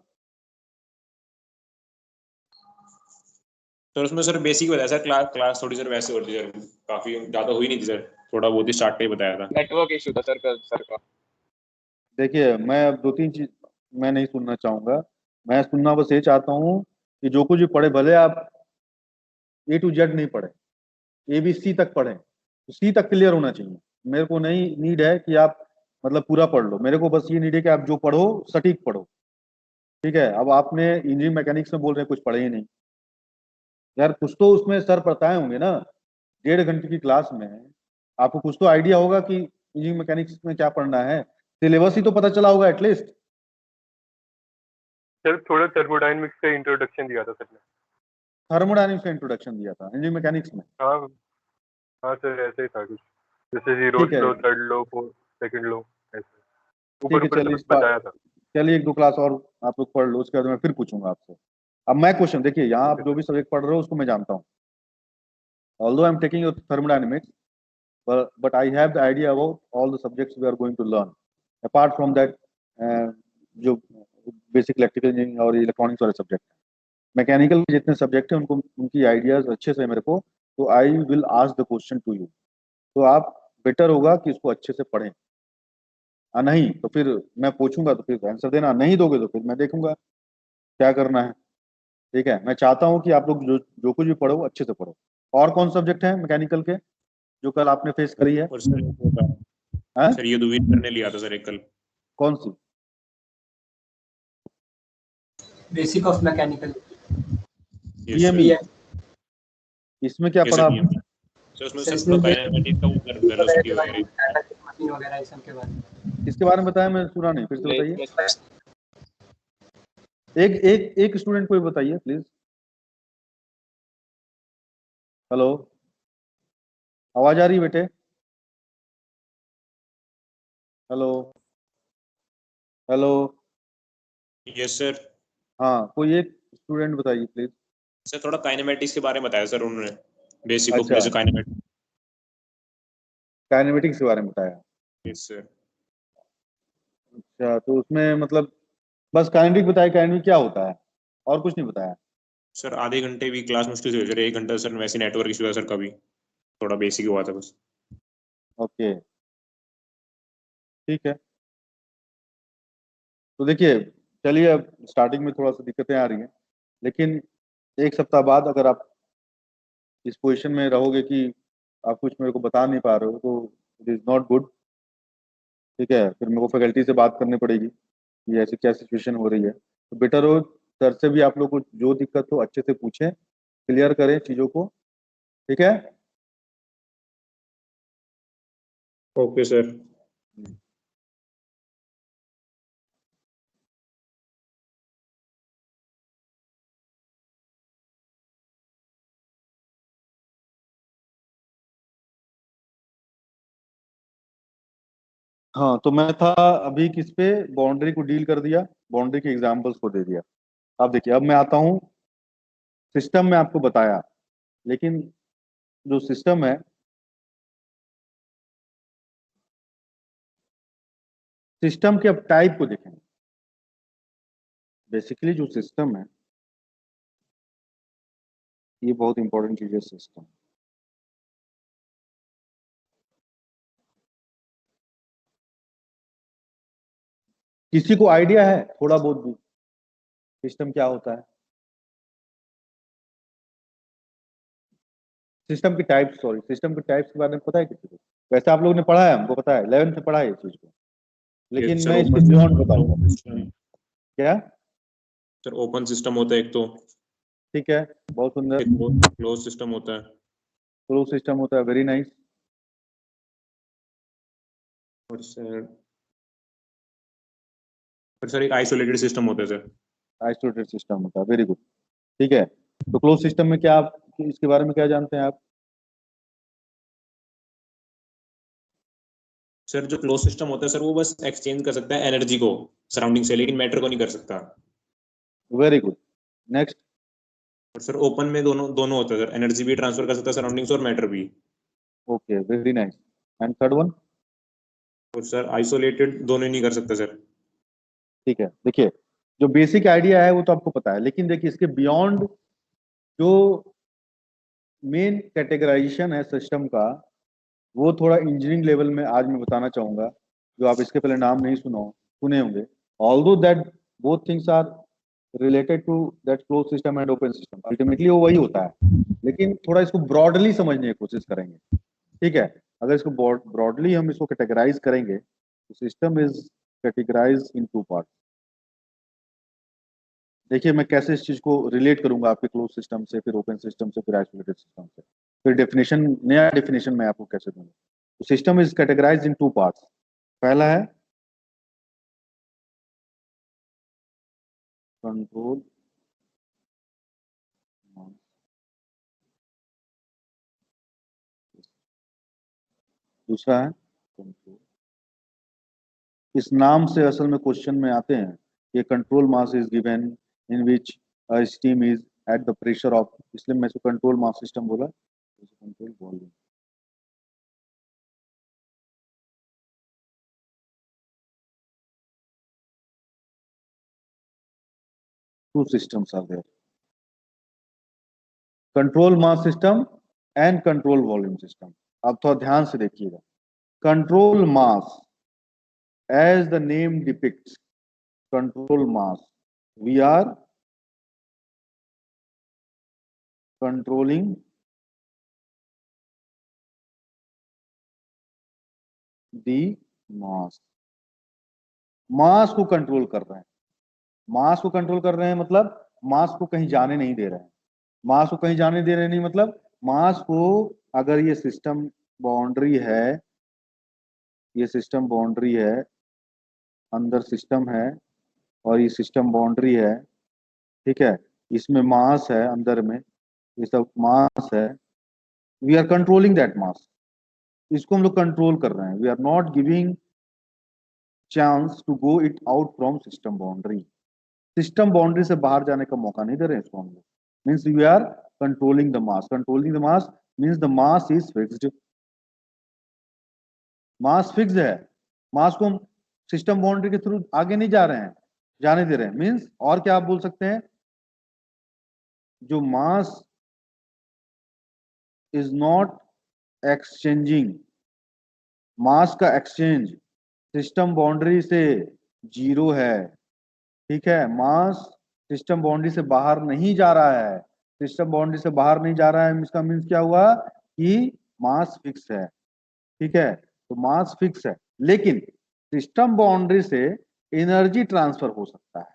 सर उसमें सर बेसिक बताया सर, क्लास थोड़ी सर वैसे होती है सर, काफी ज्यादा हुई नहीं थी सर, थोड़ा बहुत ही स्टार्ट पे ही बताया था। नेटवर्क इशू था सर का। देखिए, मैं अब 2-3 चीज मैं नहीं सुनना चाहूंगा। मैं सुनना बस ये चाहता हूँ कि जो कुछ भी पढ़े, भले आप A to Z नहीं पढ़े, ABC तक पढ़े, तो C तक क्लियर होना चाहिए। मेरे को नहीं नीड है कि आप मतलब पूरा पढ़ लो, मेरे को बस ये नीड है कि आप जो पढ़ो सटीक पढ़ो। ठीक है? अब आपने इंजीनियरिंग मैकेनिक्स में बोल रहे हैं कुछ पढ़े ही नहीं। यार कुछ तो उसमें सर बताए होंगे ना, 1.5 घंटे की क्लास में आपको कुछ तो आइडिया होगा कि इंजीनियरिंग मैकेनिक्स में क्या पढ़ना है, सिलेबस ही तो पता चला होगा एटलीस्ट। सर थोड़ा थर्मोडायनेमिक्स का इंट्रोडक्शन दिया था सर ने। थर्मोडायनेमिक्स का इंट्रोडक्शन दिया था इंजीनियरिंग मैकेनिक्स में। हाँ हाँ सर, ऐसे ही था कुछ, जैसे जीरो ठीक है, लो, थर्ड लो, फोर्थ, सेकंड लो, ऐसे ठीक ऊपर है, ऊपर से चलिए कुछ बताया था। चलिए 1-2 क्लास और आप लोग पढ़ लो, उसके बाद मैं फिर पूछूंगा आपसे। अब मैं क्वेश्चन देखिए, यहाँ आप जो भी सब्जेक्ट पढ़ रहे हो उसको मैं जानता हूँ। Although I am taking your thermodynamics, but I have the idea about all the subjects we are going to learn. Apart from that, जो बेसिक इलेक्ट्रिकल इंजीनियरिंग और इलेक्ट्रॉनिक्स वाले सब्जेक्ट हैं, मैकेनिकल के जितने सब्जेक्ट हैं उनको उनकी आइडियाज अच्छे से मेरे को, तो I will ask the question to you. तो आप बेटर होगा कि इसको अच्छे से पढ़ें। नहीं तो फिर मैं पूछूंगा तो फिर आंसर देना, नहीं दोगे तो फिर मैं देखूंगा क्या करना है। ठीक है? मैं चाहता हूँ कि आप लोग जो जो कुछ भी पढ़ो अच्छे से पढ़ो। और कौन सब्जेक्ट है मैकेनिकल के जो कल आपने फेस करी है? और सर वो था हैं? सर, ये दुबीर सर ने लिया था सर एक कल। कौन सी? Basic of mechanical. Yes sir. BME। इसमें क्या यस पढ़ा सर, आपने? सर उसमें सर थोड़ा काइनेमेटिक्स का वो कर वेलोसिटी वगैरह। मशीन वगैरह इस सब के बारे में। किसके बारे में बताया? मैं सुना नहीं, फिर से बताइए। एक एक एक स्टूडेंट को ही बताइए प्लीज। हेलो, आवाज आ रही है बेटे? Hello, hello. Yes sir. हाँ, कोई एक स्टूडेंट बताइए प्लीज। सर थोड़ा काइनेमेटिक्स के बारे में बताया सर उन्होंने, बेसिक ऑफ अच्छा, जैसे काइनेमेटिक्स। काइनेमेटिक्स के बारे में बताया। Yes sir. अच्छा, तो उसमें मतलब बस काइनेटिक बताया, काइनेटिक क्या होता है, और कुछ नहीं बताया? सर आधे घंटे भी क्लास मुश्किल से हुई सर, 1 घंटा सर वैसे नेटवर्क इशू है सर, कभी थोड़ा बेसिक हुआ था बस। ओके, ठीक है। तो देखिए, चलिए अब स्टार्टिंग में थोड़ा सा दिक्कतें आ रही हैं, लेकिन 1 सप्ताह बाद अगर आप इस पोजीशन में रहोगे कि आप कुछ मेरे को बता नहीं पा रहे हो, तो इट इज़ नॉट गुड। ठीक है? फिर मेरे को फैकल्टी से बात करनी पड़ेगी कि ऐसी क्या सिचुएशन हो रही है। तो बेटर हो सर से भी आप लोग को जो दिक्कत हो अच्छे से पूछें, क्लियर करें चीज़ों को। ठीक है? Okay sir. हाँ, तो मैं था अभी किस पे, बाउंड्री को डील कर दिया, बाउंड्री के एग्जाम्पल्स को दे दिया। अब देखिए, अब मैं आता हूँ सिस्टम में, आपको बताया, लेकिन जो सिस्टम है, सिस्टम के अब टाइप को देखें। बेसिकली जो सिस्टम है, ये बहुत इंपॉर्टेंट चीज है सिस्टम। किसी को आइडिया है थोड़ा बहुत भी सिस्टम क्या होता है? सिस्टम की टाइप्स, सॉरी, सिस्टम की टाइप्स के बारे में पता है किसी को? वैसे आप लोगों ने पढ़ा है, हमको पता है, 11th में पढ़ा है इस चीज को, लेकिन यस सर, मैं इसके ओपन बियॉन्ड बताऊंगा। सिस्टम। क्या? सर ओपन सिस्टम होता है एक तो, ठीक है, बहुत सुंदर। एक क्लोज सिस्टम होता है। क्लोज सिस्टम होता है, वेरी नाइस। और सर एक आइसोलेटेड सिस्टम होता है सर। आइसोलेटेड सिस्टम होता है, वेरी गुड। ठीक है, तो क्लोज सिस्टम में क्या आप इसके बारे में क्या जानते हैं आप? सर जो क्लोज सिस्टम होता है सर वो बस एक्सचेंज कर सकता है एनर्जी को सराउंडिंग से, लेकिन मैटर को नहीं कर सकता। Very good, next. और सर ओपन में दोनों दोनों होता है सर, एनर्जी भी ट्रांसफर कर सकता है सराउंडिंग से और मैटर भी। Okay, very nice. And third one? और सर आइसोलेटेड दोनों ही नहीं कर सकता सर। ठीक है, देखिए जो बेसिक आइडिया है वो तो आपको पता है, लेकिन देखिए इसके बियॉन्ड जो मेन कैटेगराइजेशन है सिस्टम का, वो थोड़ा इंजीनियरिंग लेवल में आज मैं बताना चाहूंगा, जो आप इसके पहले नाम नहीं सुने होंगे। Although that both things are related to that close system and open system, ultimately वो वही होता है, लेकिन थोड़ा इसको ब्रॉडली समझने की कोशिश करेंगे। ठीक है, अगर इसको ब्रॉडली हम इसको कैटेगराइज करेंगे तो system is categorise in two part. देखिए मैं कैसे इस चीज को रिलेट करूंगा आपके क्लोज सिस्टम से, फिर ओपन सिस्टम से, फिर आइसोलेटेड सिस्टम से, फिर डेफिनेशन, नया डेफिनेशन मैं आपको कैसे दूंगा। तो system is categorise in two parts. पहला है कंट्रोल, दूसरा है कंट्रोल। इस नाम से असल में क्वेश्चन में आते हैं, ये control mass is given in which steam is at the pressure of, इसलिए मैं इसको कंट्रोल मास सिस्टम बोला, control volume. Two systems are there, control mass system and control volume system. अब थोड़ा ध्यान से देखिएगा, control mass as the name depicts, control mass, we are controlling the mass। मास को कंट्रोल कर रहे हैं, मास को कंट्रोल कर रहे हैं मतलब मास को कहीं जाने नहीं दे रहे हैं। मास को कहीं जाने दे रहे नहीं मतलब मास को, अगर ये सिस्टम बाउंड्री है, ये सिस्टम बाउंड्री है, अंदर सिस्टम है और ये सिस्टम बाउंड्री है, ठीक है, इसमें मास है अंदर में, ये सब मास है, we are controlling that mass. इसको हम लोग कंट्रोल कर रहे हैं, we are not giving chance to go it out from system boundary. System boundary से बाहर जाने का मौका नहीं दे रहे हैं इसको हम लोग। Means we are controlling the mass, controlling the mass means the mass is fixed. Mass fix है, मास को हम सिस्टम बाउंड्री के थ्रू आगे नहीं जा रहे हैं, जाने दे रहे हैं। मीन्स और क्या आप बोल सकते हैं, जो मास इज नॉट एक्सचेंजिंग, मास का एक्सचेंज सिस्टम बाउंड्री से जीरो है। ठीक है, मास सिस्टम बाउंड्री से बाहर नहीं जा रहा है, सिस्टम बाउंड्री से बाहर नहीं जा रहा है, इसका मीन्स क्या हुआ कि मास फिक्स है। ठीक है, तो मास फिक्स है, लेकिन सिस्टम बाउंड्री से एनर्जी ट्रांसफर हो सकता है,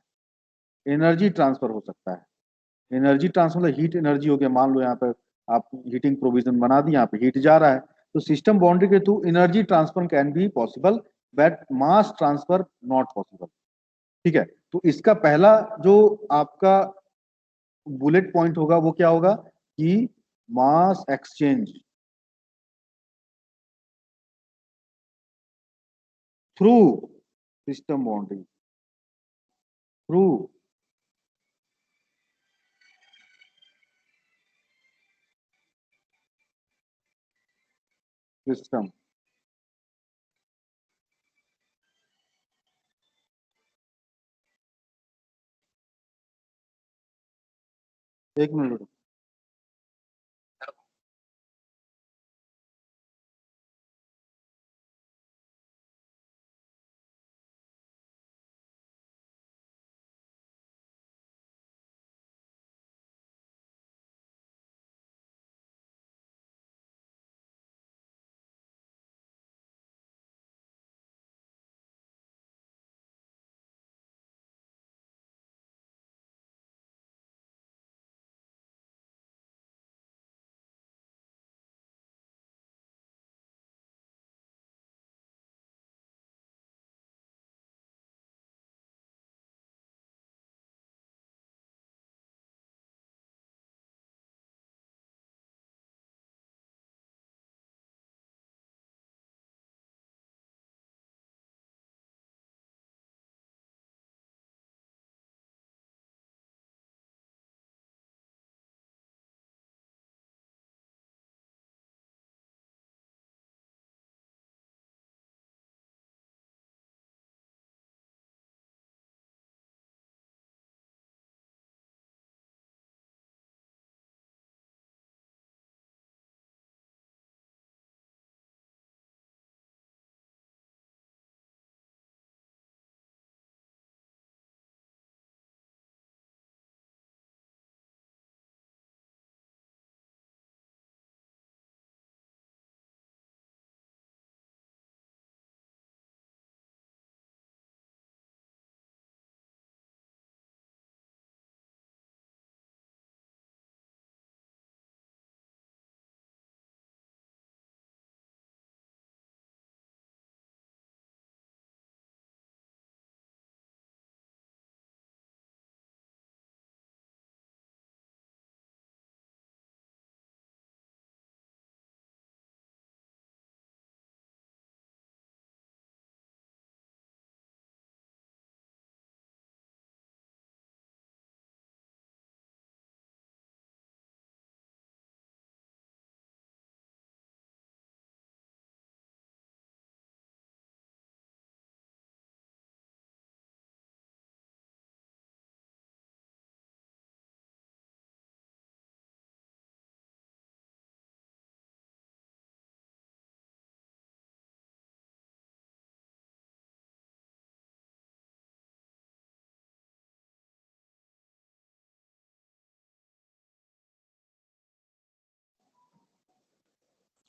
एनर्जी ट्रांसफर हो सकता है। एनर्जी ट्रांसफर मतलब हीट एनर्जी हो गया, मान लो यहाँ पर आप हीटिंग प्रोविजन बना दी, यहाँ पे हीट जा रहा है, तो सिस्टम बाउंड्री के through energy transfer can be possible, but mass transfer not possible. ठीक है, तो इसका पहला जो आपका बुलेट पॉइंट होगा वो क्या होगा कि mass exchange through system boundary, through system. एक minute.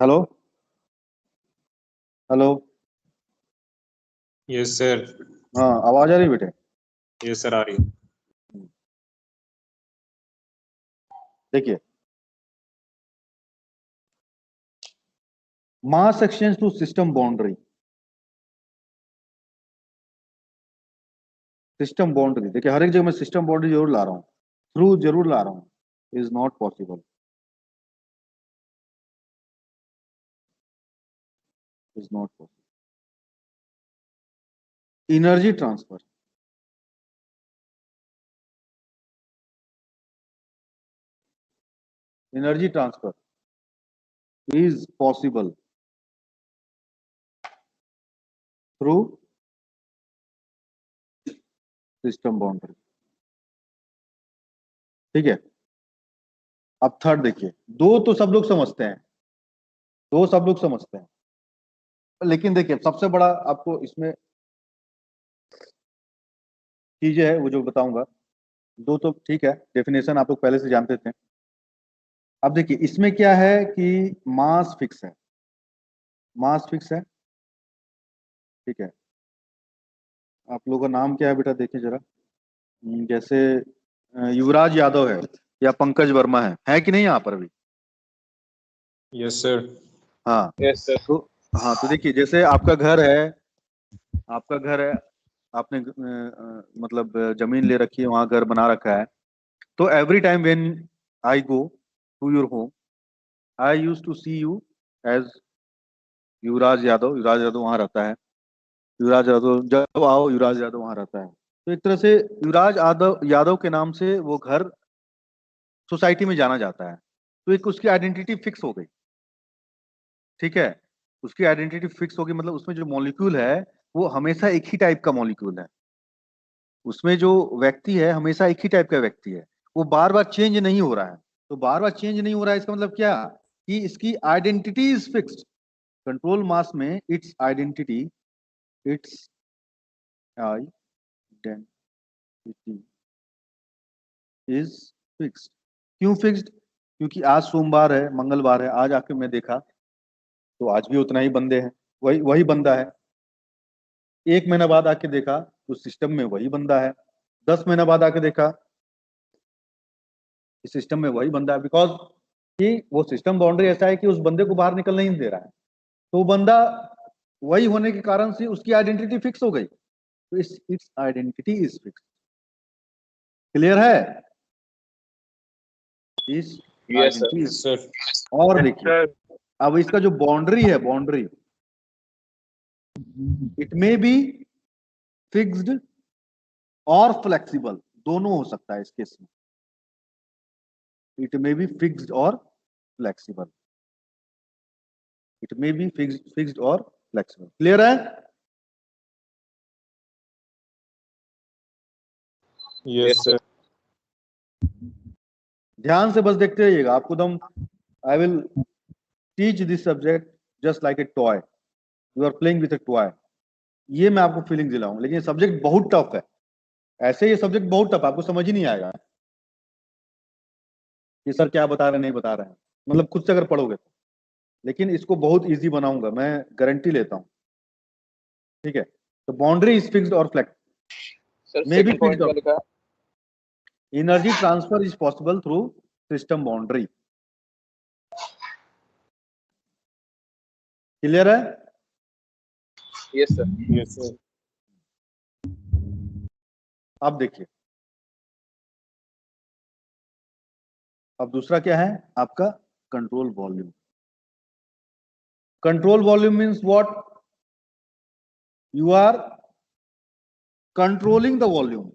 Hello hello. Yes sir. हाँ, आवाज आ रही बेटे? यस सर, आ रही है। देखिए, mass exchange to system boundary. System boundary देखिए, हर एक जगह मैं सिस्टम बाउंड्री जरूर ला रहा हूँ, थ्रू जरूर ला रहा हूँ। Is not possible, is not possible. Energy transfer, energy transfer is possible through system boundary. ठीक है, अब थर्ड देखिए, दो तो सब लोग समझते हैं, दो सब लोग समझते हैं, लेकिन देखिए सबसे बड़ा आपको इसमें चीजें है वो जो बताऊंगा। दो तो ठीक है, डेफिनेशन आप लोग पहले से जानते थे। अब देखिए इसमें क्या है कि मास फिक्स है, मास फिक्स है। ठीक है, आप लोगों का नाम क्या है बेटा, देखिए जरा। जैसे युवराज यादव है या पंकज वर्मा है कि नहीं यहाँ पर अभी? Yes sir. हाँ, यस सर। तो हाँ तो देखिए, जैसे आपका घर है, आपका घर है, आपने मतलब जमीन ले रखी है, वहां घर बना रखा है। तो every time when I go to your home, I use to see you as Yuvraj Yadav. Yuvraj Yadav वहां रहता है, युवराज यादव जब आओ, युवराज यादव वहां रहता है। तो एक तरह से युवराज यादव यादव के नाम से वो घर सोसाइटी में जाना जाता है। तो एक उसकी आइडेंटिटी फिक्स हो गई। ठीक है, उसकी आइडेंटिटी फिक्स होगी, मतलब उसमें जो मॉलिक्यूल है वो हमेशा एक ही टाइप का मॉलिक्यूल है। उसमें जो व्यक्ति है हमेशा एक ही टाइप का व्यक्ति है, वो बार बार चेंज नहीं हो रहा है। तो बार बार चेंज नहीं हो रहा है, इसका मतलब क्या कि इसकी आइडेंटिटी इज फिक्स्ड। कंट्रोल मास में it's identity, it's identity is fixed. क्यों फिक्स्ड? क्योंकि आज सोमवार है, मंगलवार है, आज आके मैं देखा तो आज भी उतना ही बंदे हैं, वही वही बंदा है। एक महीना बाद आके देखा तो सिस्टम में वही बंदा है। 10 महीना बाद आके देखा कि सिस्टम में वही बंदा है, बिकॉज कि वो सिस्टम बाउंड्री ऐसा है कि उस बंदे को बाहर निकलने नहीं दे रहा है। तो वो बंदा वही होने के कारण से उसकी आइडेंटिटी फिक्स हो गई, तो it's identity is fix. Clear है? इस yes sir. Identity yes sir. और देखिए, सर अब इसका जो बाउंड्री है, boundary it may be fixed और फ्लेक्सिबल, दोनों हो सकता है इस केस में। इट मे बी फिक्स्ड और flexible, it may be fixed और फ्लेक्सिबल। क्लियर है? Yes sir. ध्यान से बस देखते रहिएगा, आपको एकदम I will teach this subject just like a toy, you are playing with a toy. ये मैं आपको फीलिंग दिलाऊं, लेकिन ये सब्जेक्ट बहुत टफ है। ऐसे ये सब्जेक्ट बहुत टफ, आपको समझ ही नहीं आएगा कि सर क्या बता रहे हैं नहीं बता रहे हैं, मतलब खुद से अगर पढ़ोगे तो। लेकिन इसको बहुत इजी बनाऊंगा, मैं गारंटी लेता हूँ। ठीक है, तो बाउंड्री इज फिक्स्ड और flex, sir may be second fixed point क्या और लिखा है? Energy transfer is possible through system boundary. Clear है? Yes sir. Yes sir. अब देखिए, अब दूसरा क्या है आपका? Control volume. Control volume means what? You are controlling the volume.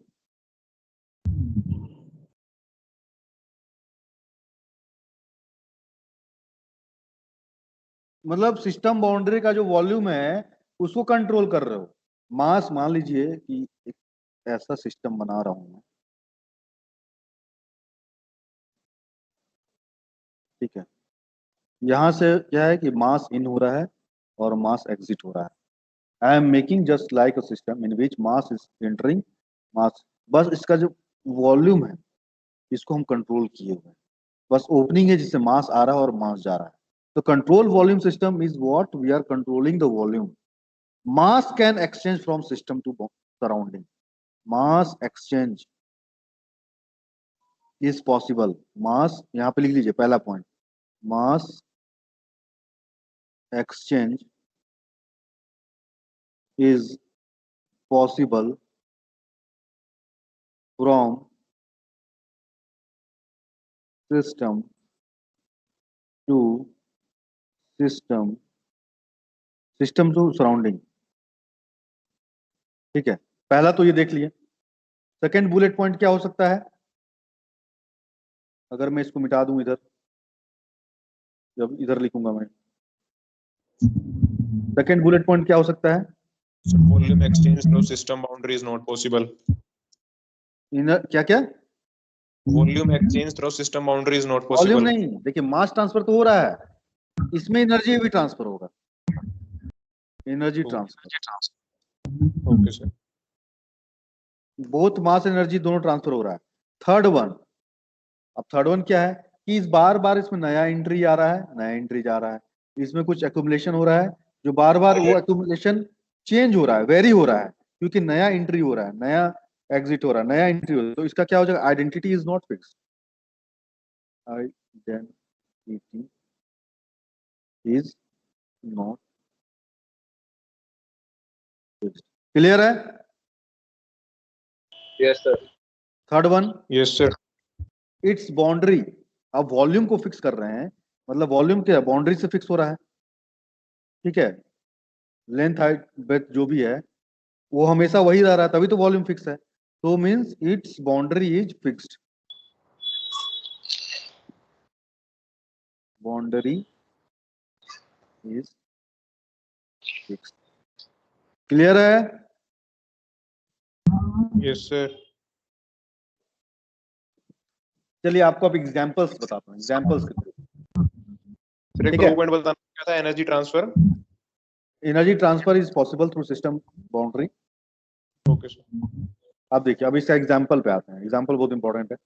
मतलब सिस्टम बाउंड्री का जो वॉल्यूम है उसको कंट्रोल कर रहे हो। मास, मान लीजिए कि एक ऐसा सिस्टम बना रहा हूं मैं। ठीक है, यहां से क्या है कि मास इन हो रहा है और मास एग्जिट हो रहा है। I am making just like a system in which mass is entering, mass. बस इसका जो वॉल्यूम है इसको हम कंट्रोल किए हुए हैं। बस ओपनिंग है जिससे मास आ रहा है और मास जा रहा है। The control volume system is what we are controlling the volume. Mass can exchange from system to surrounding. Mass exchange is possible. Mass यहाँ पे लिख लीजिए पहला point. Mass exchange is possible from system to system to surrounding. ठीक है, पहला तो ये देख लिए. सेकेंड बुलेट पॉइंट क्या हो सकता है? अगर मैं इसको मिटा दूं इधर, जब इधर लिखूंगा मैं, सेकेंड बुलेट पॉइंट क्या हो सकता है? Volume exchange through system boundary is not possible. क्या क्या? Volume exchange through system boundary is not volume possible. नहीं, देखिए मास ट्रांसफर तो हो रहा है, इसमें एनर्जी भी ट्रांसफर होगा. Energy transfer. Okay sir. Both mass energy दोनों ट्रांसफर हो रहा है. थर्ड वन, अब थर्ड वन क्या है कि इस बार बार इसमें नया एंट्री आ रहा है, नया एंट्री जा रहा है, इसमें कुछ एक्यूमुलेशन हो रहा है, जो बार बार वो एक्यूमुलेशन चेंज हो रहा है, वेरी हो रहा है, क्योंकि नया एंट्री हो रहा है, नया एग्जिट हो रहा है, नया एंट्री हो रहा है. तो इसका क्या हो जाएगा? Identity is not fix. Identity is not fix. Clear है? Yes, sir. Third one, Yes sir. It's boundary. अब वॉल्यूम को फिक्स कर रहे हैं, मतलब वॉल्यूम क्या है? बाउंड्री से फिक्स हो रहा है. ठीक है, लेंथ हाइट ब्रेथ जो भी है वो हमेशा वही रह रहा है, तभी तो वॉल्यूम फिक्स है. तो means it's boundary is fixed. Boundary is fixed. Clear है? Yes sir. चलिए आपको अब एग्जांपल्स बताता हूँ. एग्जांपल्स के थ्रू Sir एक ठीक है. प्रूवमेंट बताना क्या था? Energy transfer. Energy transfer is possible through system boundary. Okay sir. आप देखिए, अब इसका एग्जांपल पे आते हैं. एग्जांपल बहुत इंपॉर्टेंट है.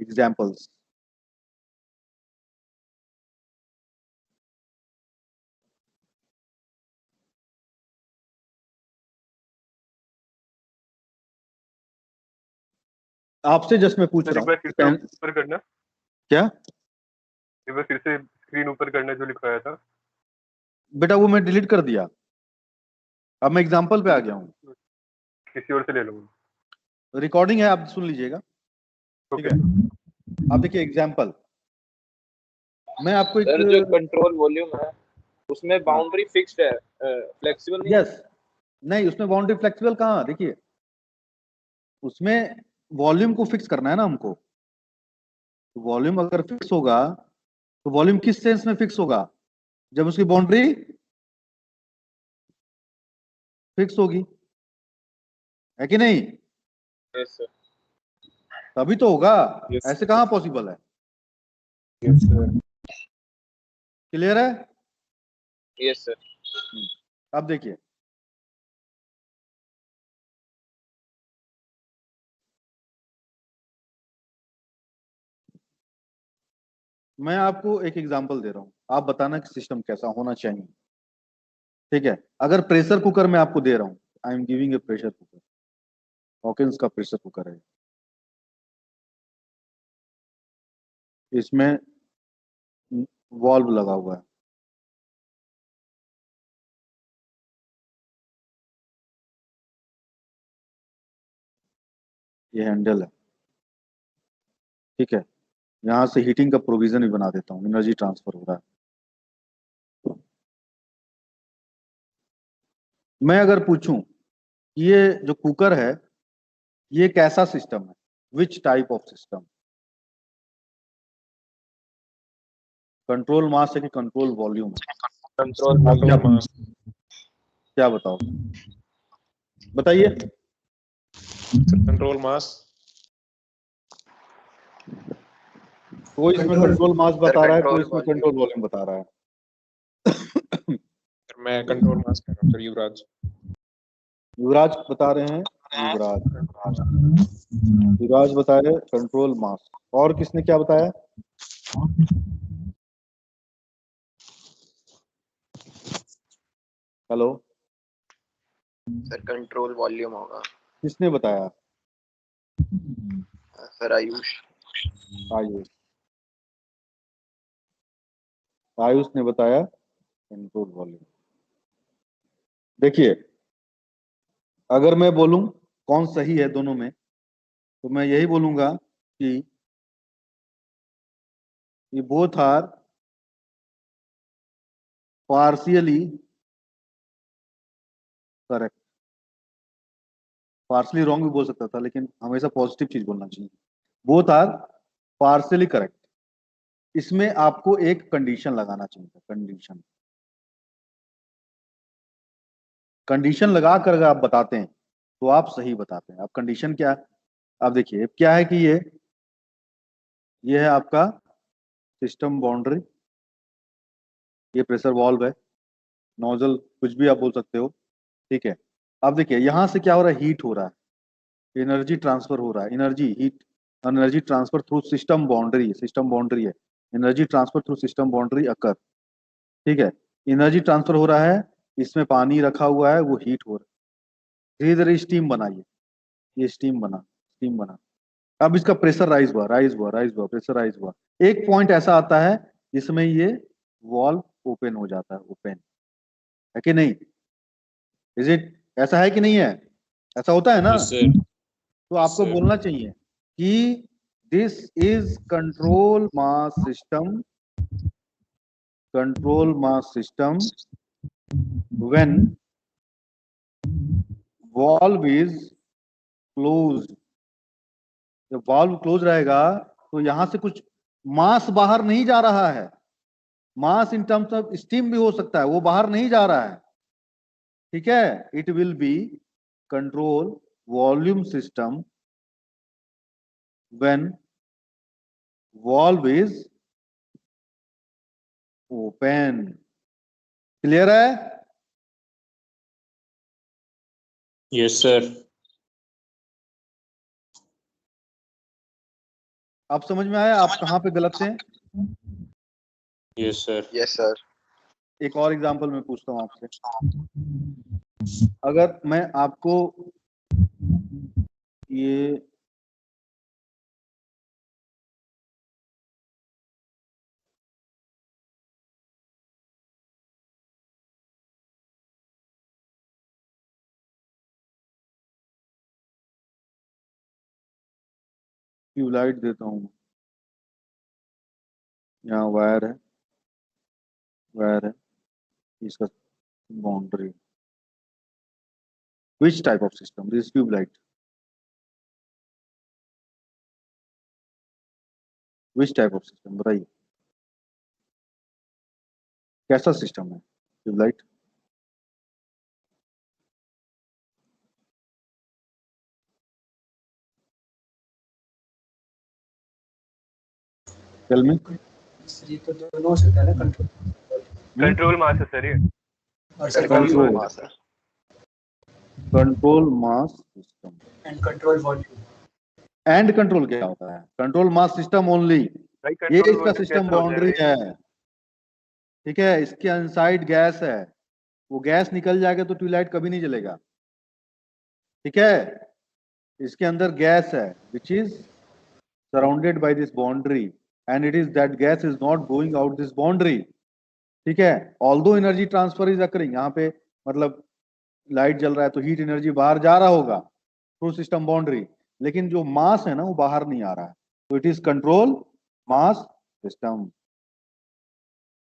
एग्जांपल्स, आपसे जस्ट मैं पूछ सर रहा एक बार फिर से हूँ. ऊपर करना, क्या एक बार फिर से स्क्रीन ऊपर करना जो लिखाया था. बेटा? वो मैं डिलीट कर दिया. अब मैं एग्जांपल पे आ गया हूँ. किसी और से ले लूंगा. रिकॉर्डिंग है, आप सुन लीजिएगा. ठीक ओके. है, आप देखिए एग्जांपल. मैं आपको सर जो एक, कंट्रोल वॉल्यूम है उसमें बाउंड्री फिक्स्ड है, फ्लेक्सिबल नहीं है. यस, नहीं उसमें बाउंड्री फ्लेक्सिबल कहाँ? देखिए उसमें वॉल्यूम को फिक्स करना है ना हमको. वॉल्यूम अगर फिक्स होगा तो वॉल्यूम किस सेंस में फिक्स होगा? जब उसकी बाउंड्री फिक्स होगी, है कि नहीं? Yes, sir. तभी तो होगा. Yes. ऐसे कहाँ पॉसिबल है? Yes sir. क्लियर है? Yes, sir. अब देखिए, मैं आपको एक एग्जांपल दे रहा हूं, आप बताना कि सिस्टम कैसा होना चाहिए. ठीक है, अगर प्रेशर कुकर मैं आपको दे रहा हूं, I am giving a pressure cooker, Hawkins का प्रेशर कुकर है. इसमें वॉल्व लगा हुआ है. ये हैंडल है. ठीक है, यहां से हीटिंग का प्रोविजन भी बना देता हूँ, एनर्जी ट्रांसफर हो रहा है. मैं अगर पूछूं ये जो कुकर है ये कैसा सिस्टम है, which type of system, control mass है कि कंट्रोल वॉल्यूम है? Control Mass. क्या बताओ, बताइए. Control mass. कोई इसमें कंट्रोल मास बता रहा है, कोई control इसमें कंट्रोल वॉल्यूम बता रहा है. Sir, मैं कंट्रोल मास कर रहा हूँ सर. युवराज. युवराज बता रहे हैं. युवराज बता रहे कंट्रोल मास. और किसने क्या बताया? हेलो, सर कंट्रोल वॉल्यूम होगा। किसने बताया? सर आयुष। आयुष, आयुष ने बताया कंट्रोल वॉल्यूम। देखिए, अगर मैं बोलूं कौन सही है दोनों में, तो मैं यही बोलूंगा कि ये both are partially correct. Partially wrong भी बोल सकता था, लेकिन हमेशा पॉजिटिव चीज बोलना चाहिए। Both are partially correct. इसमें आपको एक कंडीशन लगाना चाहिए। कंडीशन कंडीशन लगा कर अगर आप बताते हैं तो आप सही बताते हैं। अब कंडीशन क्या है? आप देखिए क्या है कि ये है आपका सिस्टम बाउंड्री, ये प्रेशर वॉल्व है, नोजल, कुछ भी आप बोल सकते हो, ठीक है। अब देखिए यहां से क्या हो रहा है, हीट हो रहा है, एनर्जी ट्रांसफर हो रहा है, energy transfer through system boundary है, energy transfer through system boundary occur, ठीक है। एनर्जी ट्रांसफर हो रहा है, इसमें पानी रखा हुआ है, वो हीट हो रहा है, धीरे धीरे स्टीम बनाइए, ये स्टीम बना। अब इसका प्रेशर राइज हुआ, प्रेशर राइज हुआ। एक पॉइंट ऐसा आता है जिसमें ये वॉल्व ओपन हो जाता है, ओपन है कि नहीं? Is it? ऐसा है कि नहीं है? ऐसा होता है ना? Yes sir. तो आपको sir. बोलना चाहिए कि this is control mass system when valve is close. जब वॉल्व क्लोज रहेगा तो यहां से कुछ मास बाहर नहीं जा रहा है। मास इन टर्म्स ऑफ स्टीम भी हो सकता है, वो बाहर नहीं जा रहा है, ठीक है। It will be control volume system when valve is open. Clear है? Yes sir. अब समझ में आया आप कहां पे गलत थे? Yes sir. Yes sir. एक और एग्जांपल मैं पूछता हूं आपसे। अगर मैं आपको ये ट्यूबलाइट देता हूं, यहाँ वायर है, इसका boundary, which type of system? This tubelight, which type of system बताइए, कैसा सिस्टम है ट्यूबलाइट? Tell me. ये तो दोनों हो सकता है ना, कंट्रोल मास है सर ये। और सर Control. कंट्रोल मास है। Control mass system and control volume. And control क्या होता है? Control mass system only. भाई ये कंट्रोल इसका वॉल्यूम सिस्टम कैसे हो बाउंड्री जाएगा? है, ठीक है। इसके इनसाइड गैस है, वो गैस निकल जाएगा तो ट्यूबलाइट कभी नहीं जलेगा, ठीक है। इसके अंदर गैस है which is surrounded by this boundary and it is that gas is not going out this boundary, ठीक है। Although energy transfer is occurring, यहाँ पे मतलब लाइट जल रहा है तो हीट एनर्जी बाहर जा रहा होगा थ्रू सिस्टम बाउंड्री, लेकिन जो मास है ना वो बाहर नहीं आ रहा है, तो it is control mass system,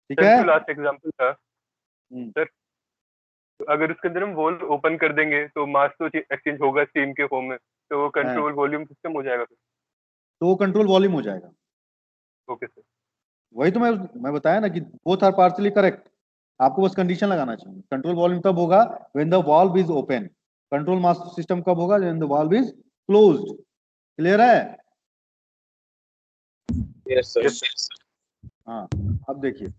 ठीक है। सर जो लास्ट एग्जांपल था सर, तो अगर उसके अंदर हम वॉल्व ओपन कर देंगे तो मास तो एक्सचेंज होगा स्टीम के फॉर्म में, तो वो कंट्रोल वॉल्यूम सिस्टम हो जाएगा सर। तो वो कंट्रोल वॉल्यूम हो जाएगा। Okay sir. वही तो मैं बताया ना कि बोथ आर पार्शियली करेक्ट। आपको बस कंडीशन लगाना चाहिए। कंट्रोल वॉल्यूम तब होगा when the valve is open, control mass system कब होगा? When the valve is closed. Clear है? Yes sir. हाँ। अब देखिए,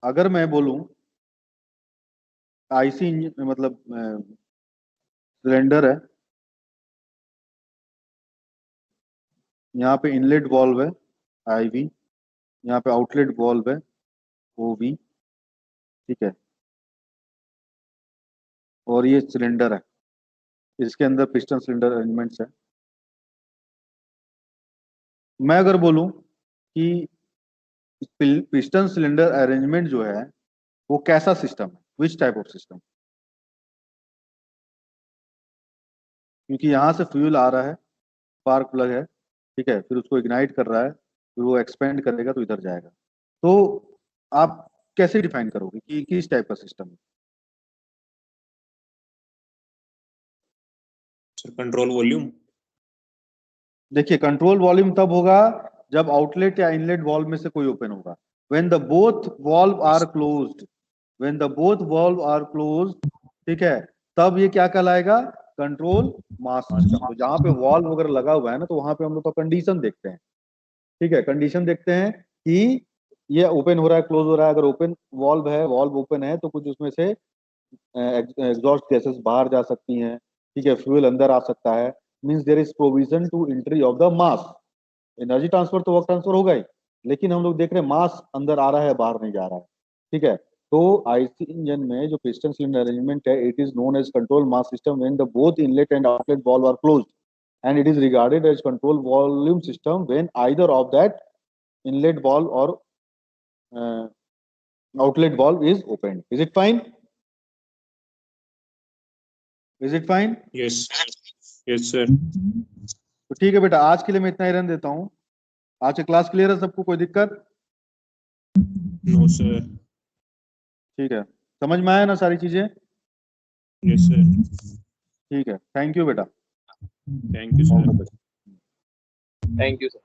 अगर मैं बोलूं आईसी इंजन मतलब सिलेंडर है, यहाँ पे इनलेट वॉल्व है IV, यहाँ पे आउटलेट वॉल्व है OV, ठीक है, और ये सिलेंडर है, इसके अंदर पिस्टन सिलेंडर अरेंजमेंट्स है। मैं अगर बोलूं कि पिस्टन सिलेंडर अरेंजमेंट जो है वो कैसा सिस्टम है, विच टाइप ऑफ सिस्टम, क्योंकि यहाँ से फ्यूल आ रहा है, स्पार्क प्लग है, ठीक है, फिर उसको इग्नाइट कर रहा है, फिर वो एक्सपेंड करेगा तो इधर जाएगा। तो आप कैसे डिफाइन करोगे कि किस टाइप का सिस्टम है? Sir control volume. देखिए, कंट्रोल वॉल्यूम तब होगा जब आउटलेट या इनलेट वाल्व में से कोई ओपन होगा। When the both valve are closed, when the both valve are closed, ठीक है, तब ये क्या कहलाएगा, कंट्रोल मास सिस्टम। तो जहां पे वाल्व वगैरह लगा हुआ है ना, तो वहां पे हम लोग तो कंडीशन देखते हैं, ठीक है, कंडीशन देखते हैं कि ये ओपन हो रहा है, क्लोज हो रहा है। अगर ओपन वाल्व है, वाल्व ओपन है, तो कुछ उसमें से एग्जॉस्ट गैसेस बाहर जा सकती हैं, ठीक है, फ्यूल अंदर आ सकता है, means there is provision to entry of the mass. Energy transfer तो वर्क ट्रांसफर होगा ही, लेकिन हम लोग देख रहे हैं मास अंदर आ रहा है, बाहर नहीं जा रहा है, ठीक है। तो आईसी इंजन में जो पिस्टन सिलेंडर अरेंजमेंट है, it is known as control mass system when the both inlet and outlet valve are closed, and it is regarded as control volume system when either of that inlet valve or outlet valve is opened. Is it fine? Is it fine? Yes yes sir. तो ठीक है बेटा, आज के लिए मैं इतना ही रहने देता हूँ। आज की क्लास क्लियर है सबको, कोई दिक्कत? No sir. ठीक है, समझ में आया ना सारी चीजें? Yes sir. ठीक है, थैंक यू बेटा। Thank you sir. Thank you sir.